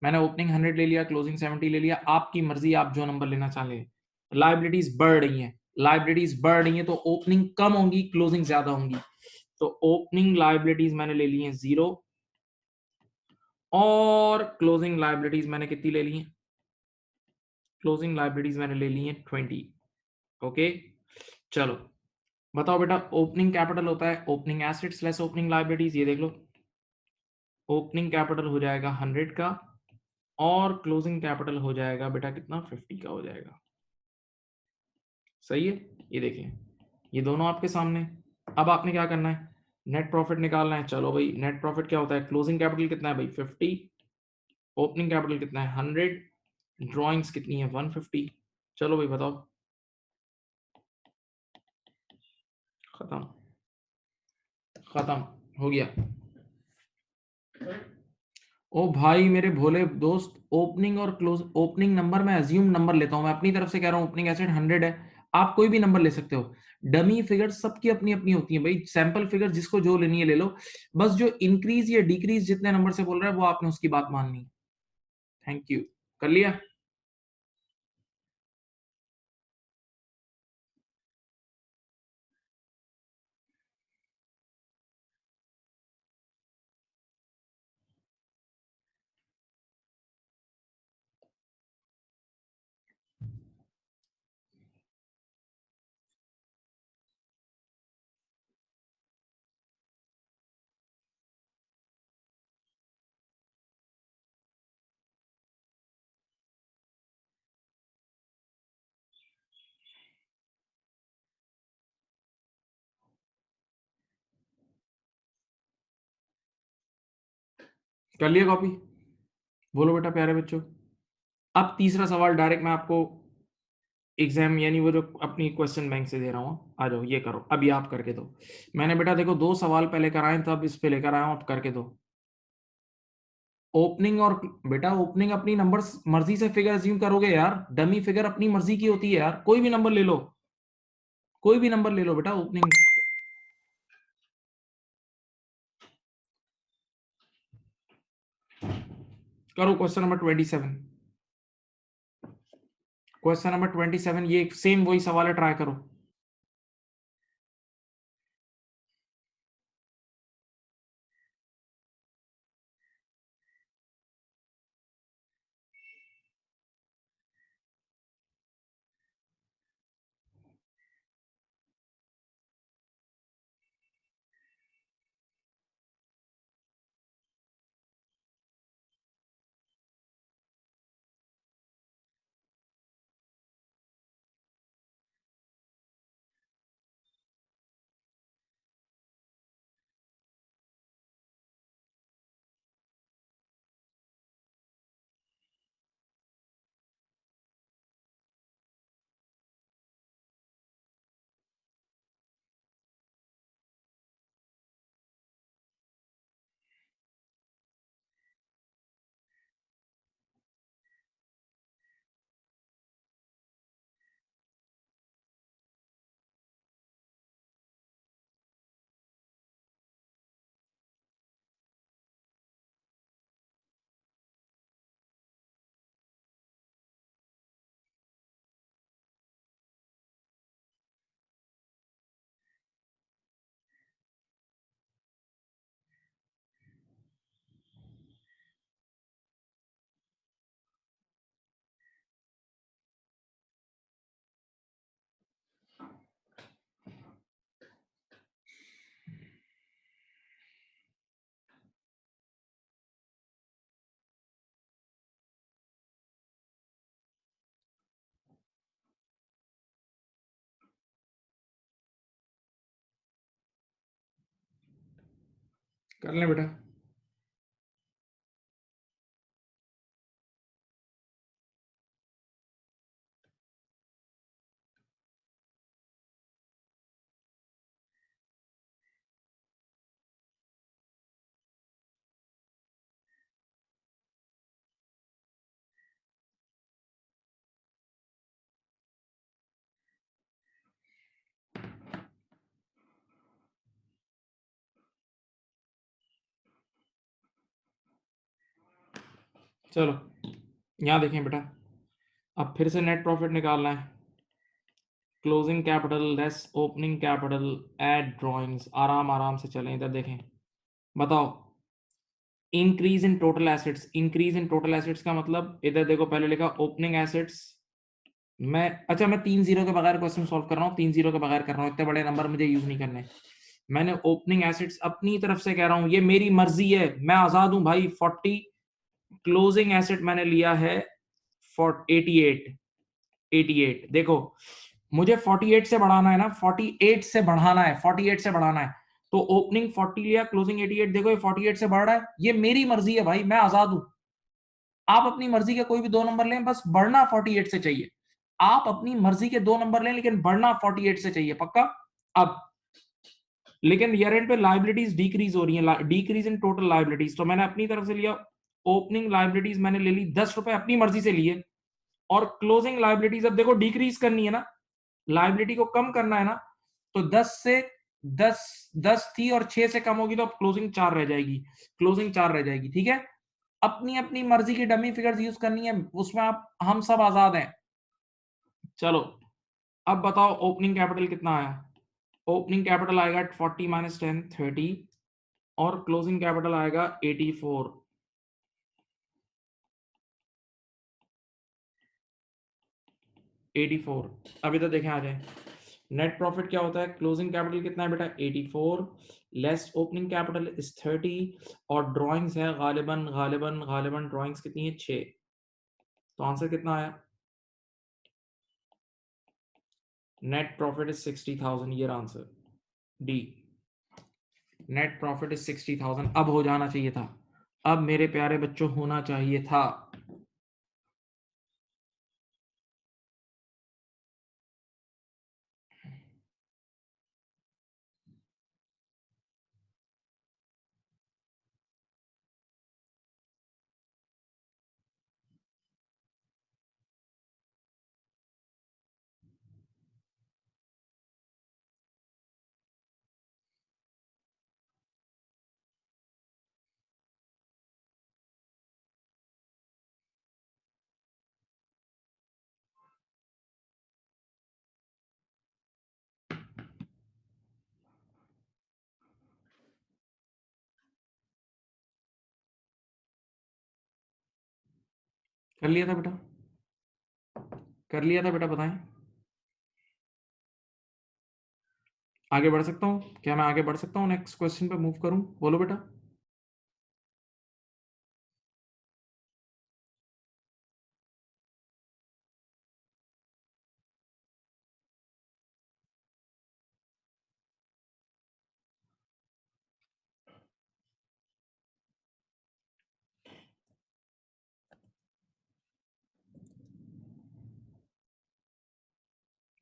मैंने ओपनिंग 100 ले लिया, क्लोजिंग 70 ले लिया, आपकी मर्जी, आप जो नंबर लेना चाह लें। लाइबिलिटीज बढ़ रही हैं, लाइबिलिटीज बढ़ रही हैं तो ओपनिंग कम होंगी, क्लोजिंग ज्यादा होंगी। तो ओपनिंग लाइबिलिटीज मैंने ले ली हैं 0, और क्लोजिंग लाइबिलिटीज मैंने कितनी ले ली हैं? क्लोजिंग लाइबिलिटीज मैंने ले ली हैं 20। ओके, चलो बताओ बेटा, ओपनिंग कैपिटल होता है opening assets less opening liabilities. ये देख लो, ओपनिंग कैपिटल हो जाएगा 100 का, और क्लोजिंग कैपिटल हो जाएगा बेटा कितना, 50 का हो जाएगा। सही है, ये देखिए, ये दोनों आपके सामने। अब आपने क्या करना है, नेट प्रॉफिट निकालना है। चलो भाई, नेट प्रॉफिट क्या होता है? क्लोजिंग कैपिटल कितना है भाई? 50, ओपनिंग कैपिटल कितना है? 100, ड्रॉइंग्स कितनी है? 150। चलो भाई बताओ। खत्म, खत्म हो गया। ओ भाई मेरे भोले दोस्त, ओपनिंग और क्लोज, ओपनिंग नंबर मैं अज्यूम नंबर लेता हूं, मैं अपनी तरफ से कह रहा हूं ओपनिंग एसेट 100 है। आप कोई भी नंबर ले सकते हो। डमी फिगर सबकी अपनी अपनी होती है भाई, सैंपल फिगर जिसको जो लेनी है ले लो। बस जो इंक्रीज या डिक्रीज जितने नंबर से बोल रहा है वो आपने उसकी बात माननी है। Thank you. कर लिया? कर लिया कॉपी? बोलो बेटा प्यारे बच्चों। अब तीसरा सवाल डायरेक्ट मैं आपको एग्जाम यानी वो जो अपनी क्वेश्चन बैंक से दे रहा हूँ, आ जाओ ये करो, अभी आप करके दो। मैंने बेटा देखो 2 सवाल पहले कराए तब इस पे लेकर आया हूँ, आप करके दो। ओपनिंग और बेटा ओपनिंग अपनी नंबर्स मर्ज़ी से फिगर अज़्यूम करोगे यार, डमी फिगर अपनी मर्ज़ी की होती है यार, कोई भी नंबर ले लो, कोई भी नंबर ले लो बेटा ओपनिंग। करो क्वेश्चन नंबर 27। क्वेश्चन नंबर 27 ये सेम वही सवाल है, ट्राई करो। कर लें बेटा। चलो, यहाँ देखें बेटा, अब फिर से नेट प्रॉफिट निकालना है। Closing capital less opening capital, add drawings, आराम-आराम से चलें, इधर देखें। बताओ, increase in total assets, increase in total assets का मतलब इधर देखो पहले लिखा ओपनिंग एसेट्स। मैं 3 ज़ीरो के बगैर क्वेश्चन सॉल्व कर रहा हूँ, 3 ज़ीरो के बगैर कर रहा हूँ, इतने बड़े नंबर मुझे यूज़ नहीं करने। मैंने ओपनिंग एसेट्स अपनी तरफ से कह रहा हूँ, ये मेरी मर्ज़ी है, मैं आज़ाद हूँ भाई। 40 क्लोजिंग एसेट मैंने लिया है फॉर 88, 88 देखो, मुझे 48 से बढ़ाना है ना, 48 से बढ़ाना है, 48 से बढ़ाना है। तो ओपनिंग 40 लिया, क्लोजिंग 88, देखो ये 48 से बढ़ रहा है, ये मेरी मर्ज़ी है भाई, मैं आज़ाद हूँ। आप अपनी मर्ज़ी के कोई भी 2 नंबर लें, बस बढ़ना 48 से चाहिए। आप अपनी मर्ज़ी के 2 नंबर लें, लेकिन बढ़ना 48 से चाहिए, पक्का? अब लेकिन ईयर एंड पे लायबिलिटीज़ डिक्रीज़ हो रही हैं, डिक्रीज़ इन टोटल लायबिलिटीज़। तो मैंने अपनी तरफ से लिया, ओपनिंग लायबिलिटीज़ मैंने ले ली, ₹10 अपनी मर्ज़ी से लिए, और क्लोजिंग लायबिलिटीज़ अब देखो डिक्रीज़ करनी है ना, लायबिलिटी को कम करना है ना, तो 10 से 10 10 थी और 6 से कम होगी तो अब क्लोजिंग 4 रह जाएगी, क्लोजिंग 4 रह जाएगी, ठीक है? अपनी-अपनी मर्ज़ी की डमी फिगर्स यूज़ करनी है, उसमें आप हम सब आज़ाद हैं। चलो, अब बताओ ओपनिंग कैपिटल कितना आया? ओपनिंग कैपिटल आएगा 40 माइनस 10 30, और क्लोजिंग कैपिटल आएगा 84, 84। अभी तो देखें आ जाए। नेट प्रॉफिट क्या होता है? क्लोजिंग कैपिटल कितना है बेटा? 84 लेस ओपनिंग कैपिटल इज 30, और ड्राइंग्स है गालिबन गालिबन गालिबन ड्राइंग्स कितनी है? 6। तो आंसर कितना आया? नेट प्रॉफिट इज 60,000, ये answer D. Net profit is 60,000। अब हो जाना चाहिए था, अब मेरे प्यारे बच्चों होना चाहिए था। कर लिया था बेटा? कर लिया था बेटा, बताएं। आगे बढ़ सकता हूँ क्या? मैं आगे बढ़ सकता हूँ, नेक्स्ट क्वेश्चन पे मूव करूँ? बोलो बेटा।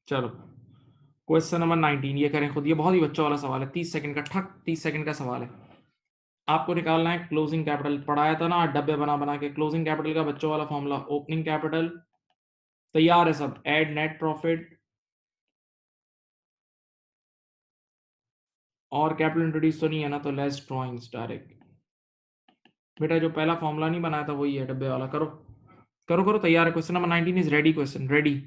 चलो, क्वेश्चन नंबर 19 ये करें खुद। ये बहुत ही बच्चा वाला सवाल है, 30 सेकंड का, ठक 30 सेकंड का सवाल है। आपको निकालना है क्लोजिंग कैपिटल। पढ़ाया था ना डब्बे बना बना के, क्लोजिंग कैपिटल का बच्चों वाला फॉर्मूला। ओपनिंग कैपिटल तैयार है सब, एड नेट प्रॉफिट और कैपिटल इंट्रोड्यूस तो नहीं है ना, तो लेस ड्रॉइंग्स डायरेक्ट। बेटा जो पहला फॉर्मूला नहीं बनाया था वही है डब्बे वाला। करो करो करो, तैयार है। Question number 19 is ready, question ready.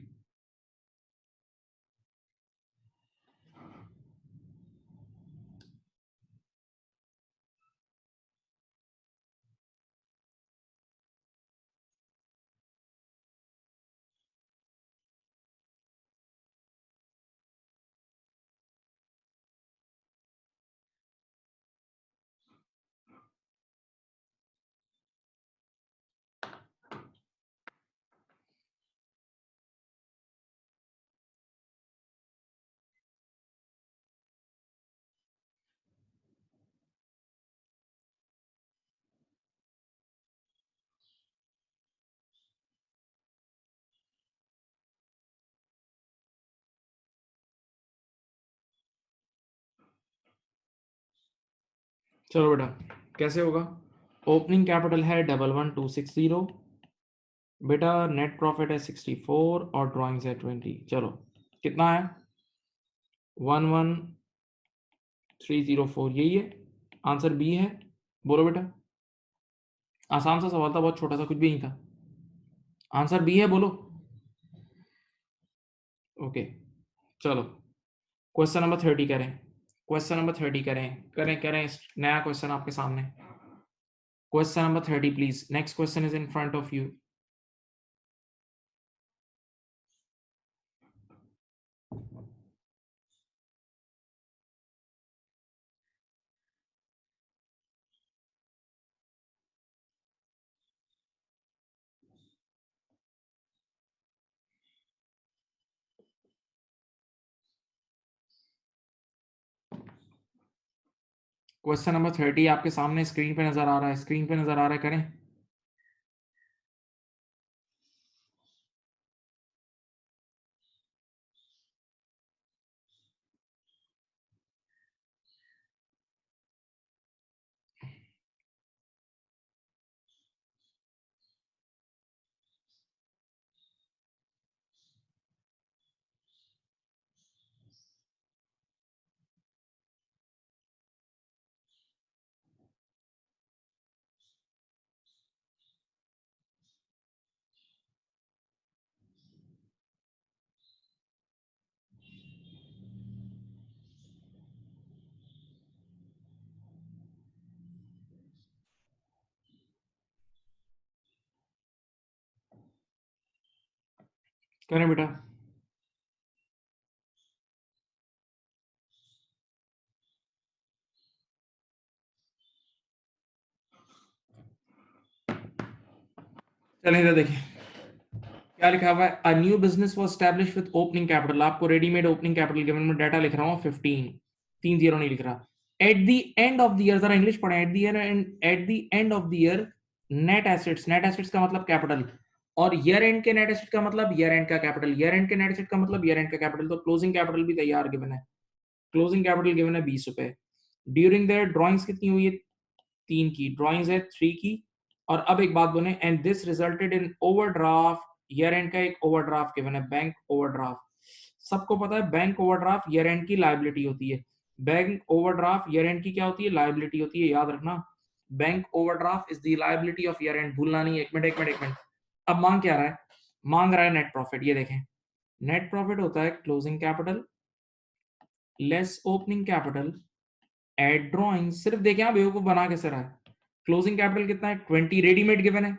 चलो बेटा, कैसे होगा? ओपनिंग कैपिटल है 11260, बेटा नेट प्रॉफिट है 64 और ड्राइंग्स है 20। चलो कितना है? 11304, यही है आंसर, बी है। बोलो बेटा। आसान सा सवाल था, बहुत छोटा सा, कुछ भी नहीं था। आंसर बी है, बोलो। ओके चलो, क्वेश्चन नंबर 30 करें। क्वेश्चन नंबर 30 करें, करें करें। नया क्वेश्चन आपके सामने। Question number 30 please, next question is in front of you. Question number 30 आपके सामने स्क्रीन पे नजर आ रहा है, स्क्रीन पे नजर आ रहा है, करें। करें बेटा। चलिए इधर देखिए क्या लिखा हुआ है। A new business was establish with opening capital. आपको रेडीमेड ओपनिंग कैपिटल गिवन में डाटा लिख रहा हूँ 15, 30 नहीं लिख रहा। At the end of the year, जरा इंग्लिश पढ़ें। At the year, at the end of the year net assets, net assets का मतलब कैपिटल, और ईयर एंड के नेट एसेट का मतलब ईयर एंड का कैपिटल, ईयर एंड के नेट एसेट का मतलब ईयर एंड का कैपिटल। तो क्लोजिंग कैपिटल भी तैयार गिवन है। क्लोजिंग कैपिटल गिवन है 20 रुपए। ड्यूरिंग देयर ड्रॉइंग्स कितनी हुई है? 3 की। ड्रॉइंग्स है 3 की। और अब एक बात बोले, and this resulted in overdraft. Year and का एक ओवरड्राफ्ट गिवन है, बैंक ओवरड्राफ्ट। सबको पता है बैंक ओवरड्राफ्ट ईयर एंड की लायबिलिटी होती है। बैंक ओवरड्राफ्ट ईयर एंड की क्या होती है? लायबिलिटी होती है, याद रखना। Bank overdraft is the liability of year and, भूलना नहीं। एक मिनट एक मिनट एक मिनट। अब मांग क्या रहा है? मांग रहा है नेट प्रॉफिट। ये देखें, नेट प्रॉफिट होता है closing capital less opening capital add drawing. सिर्फ देखें, आप बेवकूफ बना कैसे रहा है। क्लोजिंग कैपिटल कितना है? 20, रेडीमेड गिवन है।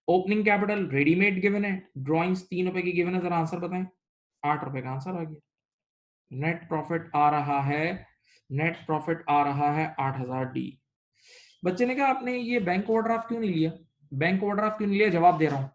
ओपनिंग कैपिटल रेडीमेड गिवन है, ड्रॉइंग्स 3 रुपए की गिवन है, जरा आंसर बताएं। 8 रुपए का आंसर आ गया। नेट प्रॉफिट आ रहा है, नेट प्रॉफिट आ रहा है 8000 डी। बच्चे ने कहा आपने ये बैंक ओवरड्राफ्ट क्यों नहीं लिया? बैंक ओवरड्राफ्ट क्यों नहीं लिया? जवाब दे रहा हूं।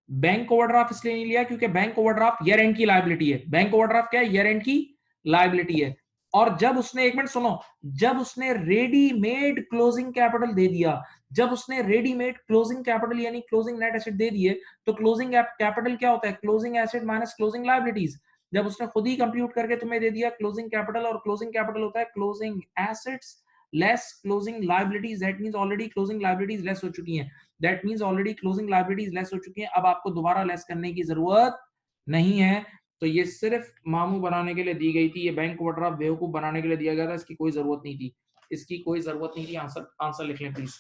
बैंक ओवरड्राफ्ट इसलिए नहीं लिया क्योंकि बैंक ओवरड्राफ्ट ईयर एंड की लायबिलिटी है। बैंक ओवरड्राफ्ट क्या है? ईयर एंड की लायबिलिटी है। और जब उसने, एक मिनट सुनो, जब उसने रेडीमेड क्लोजिंग कैपिटल दे दिया, जब उसने रेडीमेड क्लोजिंग कैपिटल यानी क्लोजिंग नेट एसेट दे दिए, तो क्लोजिंग कैपिटल क्या होता है? Closing asset minus closing liabilities. जब उसने खुद ही कंप्यूट करके तुम्हें दे दिया क्लोजिंग कैपिटल, और क्लोजिंग कैपिटल होता है closing assets less closing liabilities, that means already closing liabilities less हो चुकी हैं। That means already closing liabilities less हो चुकी हैं, अब आपको दोबारा लेस करने की जरूरत नहीं है। तो ये सिर्फ मामू बनाने के लिए दी गई थी, ये बैंक ओवरड्राफ्ट बेवकूफ बनाने के लिए दिया गया था, इसकी कोई जरूरत नहीं थी, इसकी कोई जरूरत नहीं थी। आंसर आंसर लिख लें प्लीज,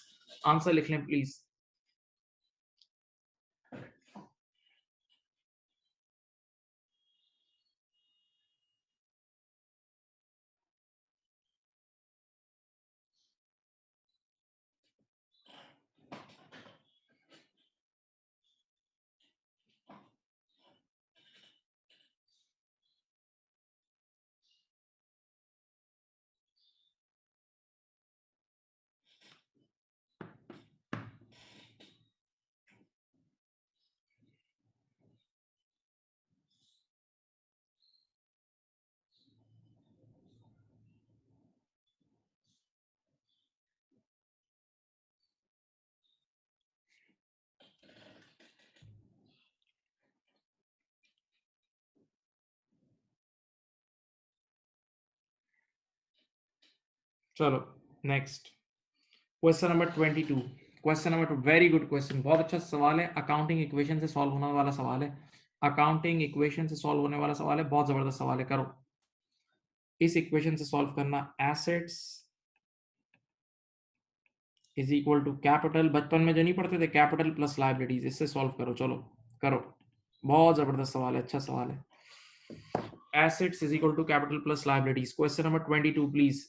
आंसर लिख लें प्लीज। चलो next, question number 22। Question number 2, very good question, बहुत अच्छा सवाल है, अकाउंटिंग इक्वेशन से सॉल्व होने वाला सवाल है, अकाउंटिंग इक्वेशन से सॉल्व होने वाला सवाल है, बहुत जबरदस्त सवाल है। करो इस इक्वेशन से सॉल्व करना, assets is equal to capital, बचपन में जो नहीं पढ़ते थे, कैपिटल प्लस लायबिलिटीज, इससे सॉल्व करो। चलो करो, बहुत जबरदस्त सवाल है, अच्छा सवाल है। Assets is equal to capital plus liabilities, question number 22 please.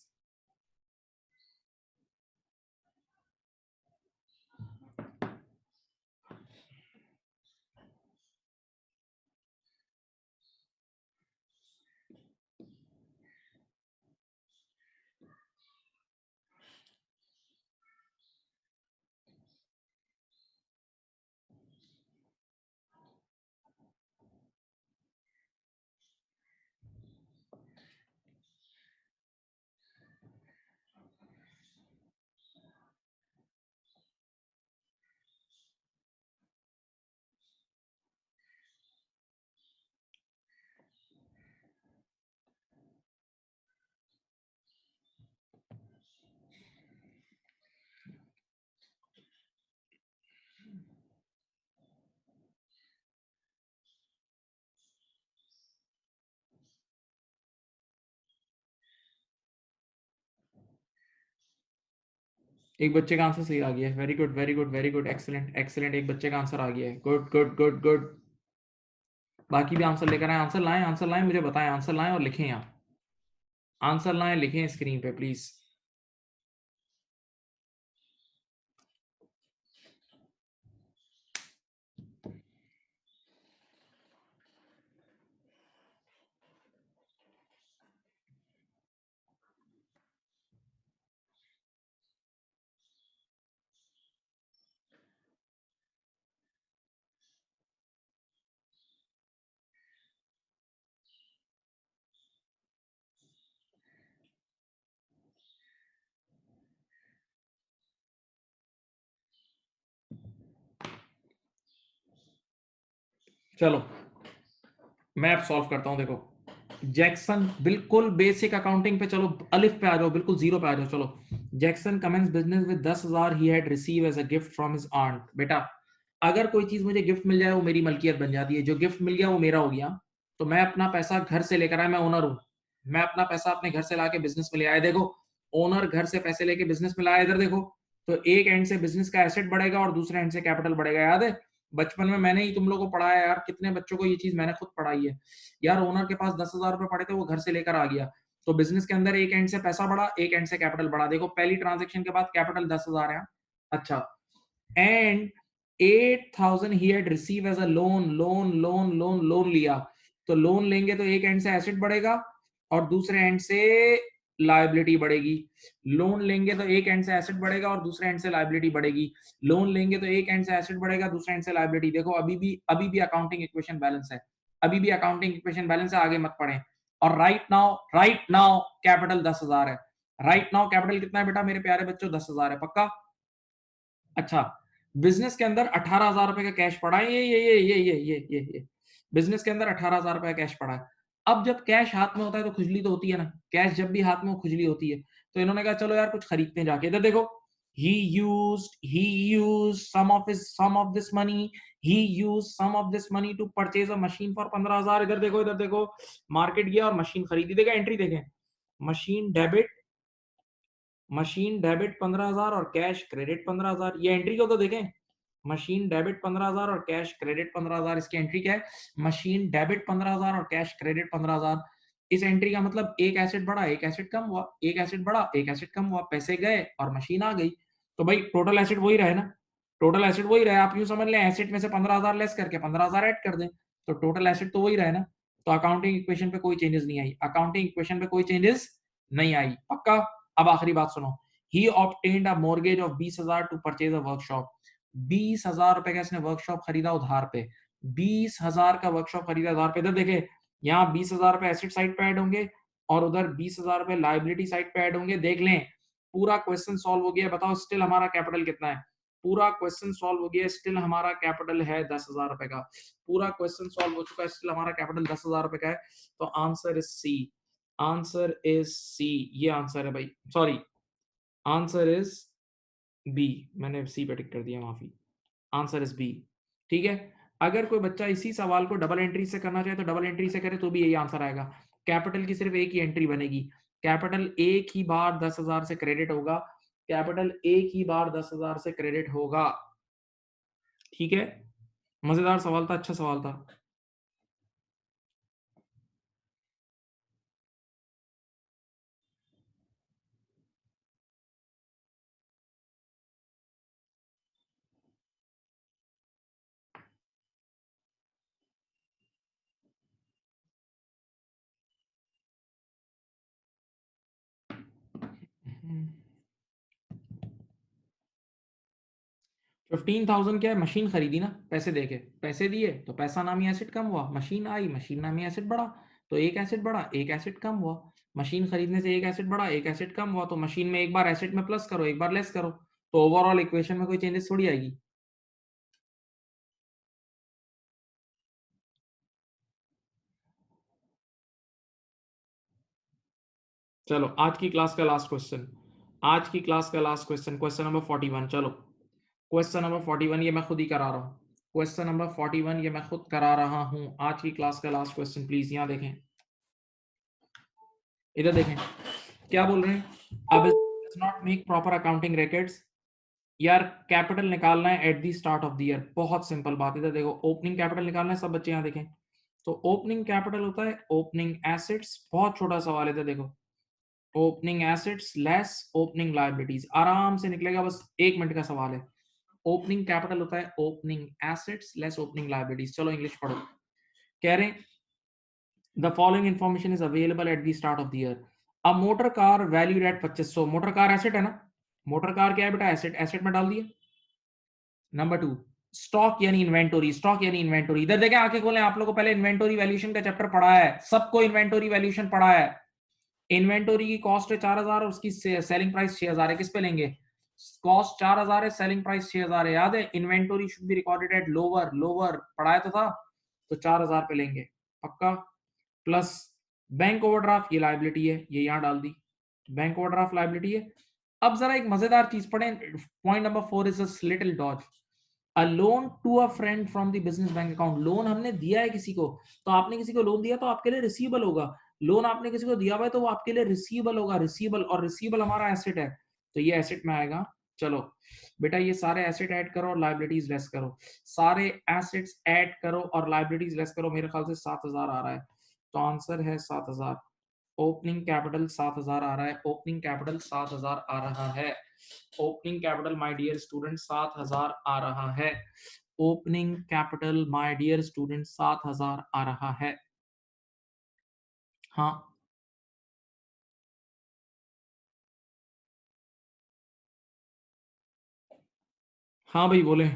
एक बच्चे का आंसर सही आ गया है, very good very good very good, excellent excellent, एक बच्चे का आंसर आ गया है, गुड गुड गुड गुड। बाकी भी आंसर लेकर आए, आंसर लाएं, मुझे बताएं, आंसर लाएं और लिखें, यहाँ आंसर लाएं, लिखें स्क्रीन पे प्लीज। चलो मैं अब सॉल्व करता हूं, देखो जैक्सन, बिल्कुल बेसिक अकाउंटिंग पे, चलो अलिफ पे आ जाओ, बिल्कुल जीरो पे आ जाओ। चलो, Jackson commences business with 10,000 he had receive as a gift from his aunt. बेटा, अगर कोई चीज मुझे गिफ्ट मिल जाए वो मेरी मलकियत बन जाती है, जो गिफ्ट मिल गया वो मेरा हो गया। तो मैं अपना पैसा घर से लेकर आया, मैं ओनर हूं, मैं अपना पैसा अपने घर से लाके बिजनेस में ले आया। देखो, ओनर घर से पैसे लेके बिजनेस में लाया, इधर देखो, तो एक एंड से बिजनेस का एसेट बढ़ेगा और दूसरे एंड से कैपिटल बढ़ेगा। याद है बचपन में मैंने ही तुम लोगों को पढ़ाया यार, कितने बच्चों को ये चीज मैंने खुद पढ़ाई है यार। ओनर के पास 10,000 रुपए पड़े थे, वो घर से लेकर आ गया, तो बिजनेस के अंदर एक एंड से पैसा बढ़ा, एक एंड से कैपिटल बढ़ा। देखो पहली ट्रांजेक्शन के बाद कैपिटल 10,000 है, अच्छा, and 8,000 he had received as a loan लिया, तो लोन लेंगे तो एक एंड से एसेट बढ़ेगा और दूसरे एंड से लायबिलिटी बढ़ेगी। लोन लेंगे तो एक एंड से एसेट बढ़ेगा और दूसरे एंड से लायबिलिटी बढ़ेगी। लोन लेंगे तो एक एंड से एसेट बढ़ेगा, दूसरे एंड से लायबिलिटी। देखो अभी भी अकाउंटिंग इक्वेशन बैलेंस है, अभी भी अकाउंटिंग इक्वेशन बैलेंस है, आगे मत पढ़ें। और राइट नाउ कैपिटल 10,000 है। राइट नाउ कैपिटल कितना है बेटा मेरे प्यारे बच्चों? 10,000 है, पक्का? अच्छा, बिजनेस के अंदर 18,000 रुपए का कैश पड़ा है, ये बिजनेस के अंदर 18,000 रुपए का कैश पड़ा है। अब जब कैश हाथ में होता है तो खुजली तो होती है ना, कैश जब भी हाथ में हो खुजली होती है। तो इन्होंने कहा चलो यार कुछ खरीदते हैं जाके। इधर देखो, he used some of this money to purchase a machine for 15,000। इधर देखो, मार्केट गया और मशीन खरीदी। देखा एंट्री देखें, मशीन डेबिट 15,000 और कैश क्रेडिट 15,000। ये एंट्री को तो देखें, मशीन डेबिट 15,000 और कैश क्रेडिट 15,000। इसकी एंट्री क्या है? मशीन डेबिट 15,000 और कैश क्रेडिट 15,000। इस एंट्री का मतलब एक एसेट बढ़ा, एक एसेट कम हुआ, एक एसेट बढ़ा, एक एसेट कम हुआ, पैसे गए और मशीन आ गई। तो भाई टोटल एसेट वही रहे ना, टोटल एसेट वही रहे। आप यूं समझ लें, एसेट में से 15,000 लेस करके 15,000 ऐड कर दें, तो टोटल एसेट तो वही रहे ना। तो अकाउंटिंग इक्वेशन पे कोई चेंजेस नहीं आई, अकाउंटिंग इक्वेशन पे कोई चेंजेस नहीं आई, पक्का? अब आखिरी बात सुनो, he obtained a mortgage of 20,000 to purchase a workshop. 20,000 रुपए का इसने वर्कशॉप खरीदा उधार पे, 20,000 का वर्कशॉप खरीदा उधार पे। इधर देखे, यहाँ 20,000 रुपए एसेट साइड पे ऐड होंगे और उधर 20,000 रुपए लाइबिलिटी साइड पे ऐड होंगे। देख लें, पूरा क्वेश्चन सॉल्व हो गया। बताओ स्टिल हमारा कैपिटल कितना है? पूरा क्वेश्चन सॉल्व हो गया, स्टिल हमारा कैपिटल है 10,000 रुपए का। पूरा क्वेश्चन सॉल्व हो चुका है, स्टिल हमारा कैपिटल 10,000 रुपए का है। तो answer is C, answer is C, ये आंसर है भाई, सॉरी आंसर इज बी। मैंने सी पे टिक कर दिया, माफी, आंसर इज बी। ठीक है, अगर कोई बच्चा इसी सवाल को डबल एंट्री से करना चाहे तो डबल एंट्री से करे तो भी यही आंसर आएगा। कैपिटल की सिर्फ एक ही एंट्री बनेगी, कैपिटल एक ही बार 10,000 से क्रेडिट होगा, कैपिटल एक ही बार 10,000 से क्रेडिट होगा। ठीक है, मजेदार सवाल था, अच्छा सवाल था। हम्म। 15,000 क्या है? मशीन खरीदी ना, पैसे देके, पैसे दिए तो पैसा नामी एसेट कम हुआ, मशीन आई, मशीन नामी एसेट बढ़ा, तो एक एसेट बढ़ा, एक एसेट कम हुआ। मशीन खरीदने से एक एसेट बढ़ा, एक एसेट कम हुआ, तो मशीन में एक बार एसेट में प्लस करो, एक बार लेस करो, तो ओवरऑल इक्वेशन में कोई चेंजेस थोड़ी आएगी। चलो आज की क्लास का लास्ट क्वेश्चन, आज की क्लास का लास्ट क्वेश्चन, क्वेश्चन नंबर 41। चलो क्वेश्चन नंबर 41 ये मैं खुद ही करा रहा हूँ, क्वेश्चन नंबर 41 ये मैं खुद करा रहा हूँ। आज की क्लास का लास्ट क्वेश्चन, प्लीज यहाँ देखें, इधर देखें, क्या बोल रहे हैं? अब does not make proper accounting records. यार कैपिटल निकालना है at the start of the year, बहुत सिंपल बात है। इधर देखो, ओपनिंग कैपिटल निकालना है, सब बच्चे यहाँ देखें। तो ओपनिंग कैपिटल होता है ओपनिंग एसेट्स, बहुत छोटा सवाल है। इधर देखो, opening assets less opening liabilities, आराम से निकलेगा, बस 1 मिनट का सवाल है। ओपनिंग कैपिटल होता है opening assets less opening liabilities. चलो इंग्लिश पढ़ो। कह रहे हैं the following information is available at the start of the year. A motor car valued at 2500। Motor car asset है ना, मोटर कार क्या है बेटा? एसेट, एसेट में डाल दिए। नंबर 2, स्टॉक यानी इन्वेंटोरी, स्टॉक यानी इन्वेंटोरी। इधर देखें, आंखें खोलें, आप लोगों को पहले इन्वेंटोरी वैल्यूएशन का चैप्टर पढ़ा है, सबको इन्वेंटोरी वैल्यूएशन पढ़ा है। इन्वेंटोरी की कॉस्ट है 4,000 और उसकी सेलिंग प्राइस 6,000 है। किस पे लेंगे? कॉस्ट 4,000 है, सेलिंग प्राइस 6,000 है। याद है, inventory should be recorded at lower, lower पढ़ाया तो था, तो 4,000 पे लेंगे, पक्का। प्लस बैंक ओवरड्राफ्ट, ये लायबिलिटी है, ये यहां डाल दी, बैंक ओवरड्राफ्ट लायबिलिटी है। अब जरा एक मजेदार चीज पढ़ें, point number 4 is a little dodge. A loan to a friend from the business bank account. Loan हमने दिया है किसी को, तो आपने किसी को लोन दिया तो आपके लिए रिसीवेबल होगा। लोन आपने किसी को दिया हुआ है तो वो आपके लिए रिसीवेबल होगा, रिसीवेबल, और रिसीवेबल हमारा एसेट है, तो ये एसेट में आएगा। चलो बेटा, ये सारे एसेट ऐड करो और लाइबिलिटीज लेस करो, सारे एसेट्स ऐड करो और लाइबिलिटीज लेस करो। मेरे ख्याल से 7,000 आ रहा है, तो आंसर है 7,000। ओपनिंग कैपिटल 7,000 आ रहा है, ओपनिंग कैपिटल 7,000 आ रहा है। Opening capital my dear student 7000 आ रहा है। Opening capital my dear student 7000 आ रहा है। हाँ। हाँ भाई बोले।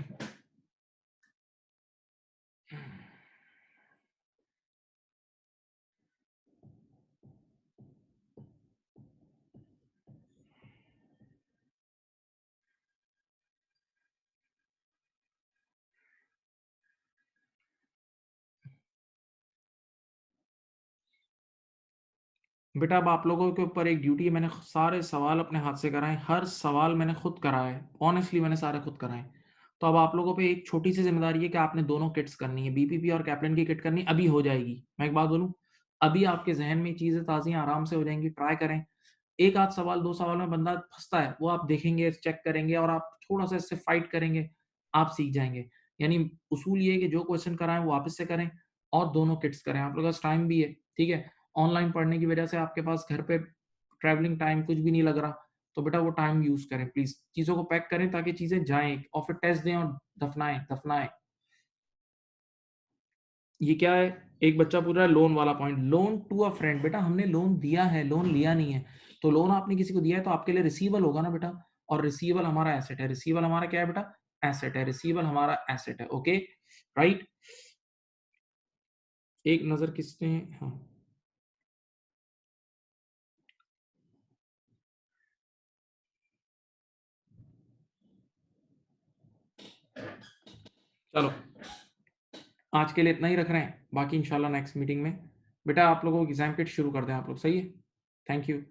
बेटा अब आप लोगों के ऊपर एक ड्यूटी है, मैंने सारे सवाल अपने हाथ से कराए, हर सवाल मैंने खुद कराए, ऑनेस्टली मैंने सारे खुद कराए। तो अब आप लोगों पे एक छोटी सी जिम्मेदारी है कि आपने दोनों किट्स करनी है, बीपीपी और कैप्टन की किट करनी अभी हो जाएगी। मैं एक बात बोलूं, अभी आपके जहन में चीजें ताज़ी आराम से हो जाएंगी, ट्राई करें। एक आध सवाल 2 सवाल में बंदा फँसता है, वो आप देखेंगे, चेक करेंगे और आप थोड़ा-सा इससे फाइट करेंगे, आप सीख जाएँगे। यानी उसूल ये है कि जो क्वेश्चन कराएँ वो वापस से करें और दोनों किट्स करें। आप लोगों के पास टाइम भी है, ठीक है? ऑनलाइन पढ़ने की वजह से आपके पास घर पे ट्रैवलिंग टाइम कुछ भी नहीं लग रहा, तो बेटा वो टाइम यूज़ करें प्लीज़। चीज़ों को पैक करें ताकि चीज़ें जाएँ और फिर टेस्ट दें और दफ़नाएँ दफ़नाएँ। ये क्या है? एक बच्चा पूछ रहा है लोन वाला point, loan to a friend. बेटा हमने लोन दिया है, लोन लिया नहीं है। तो लोन आपने किसी को दिया है तो आपके लिए रिसीवेबल होगा ना बेटा, और रिसीवेबल हमारा एसेट है। रिसीवेबल हमारा क्या है बेटा? एसेट है। रिसीवेबल हमारा एसेट है। Okay, right? एक नज़र किसने हाँ, चलो आज के लिए इतना ही रख रहे हैं, बाकी इंशाल्लाह नेक्स्ट मीटिंग में। बेटा आप लोगों को एग्ज़ाम किट शुरू कर दें आप लोग, सही है? Thank you.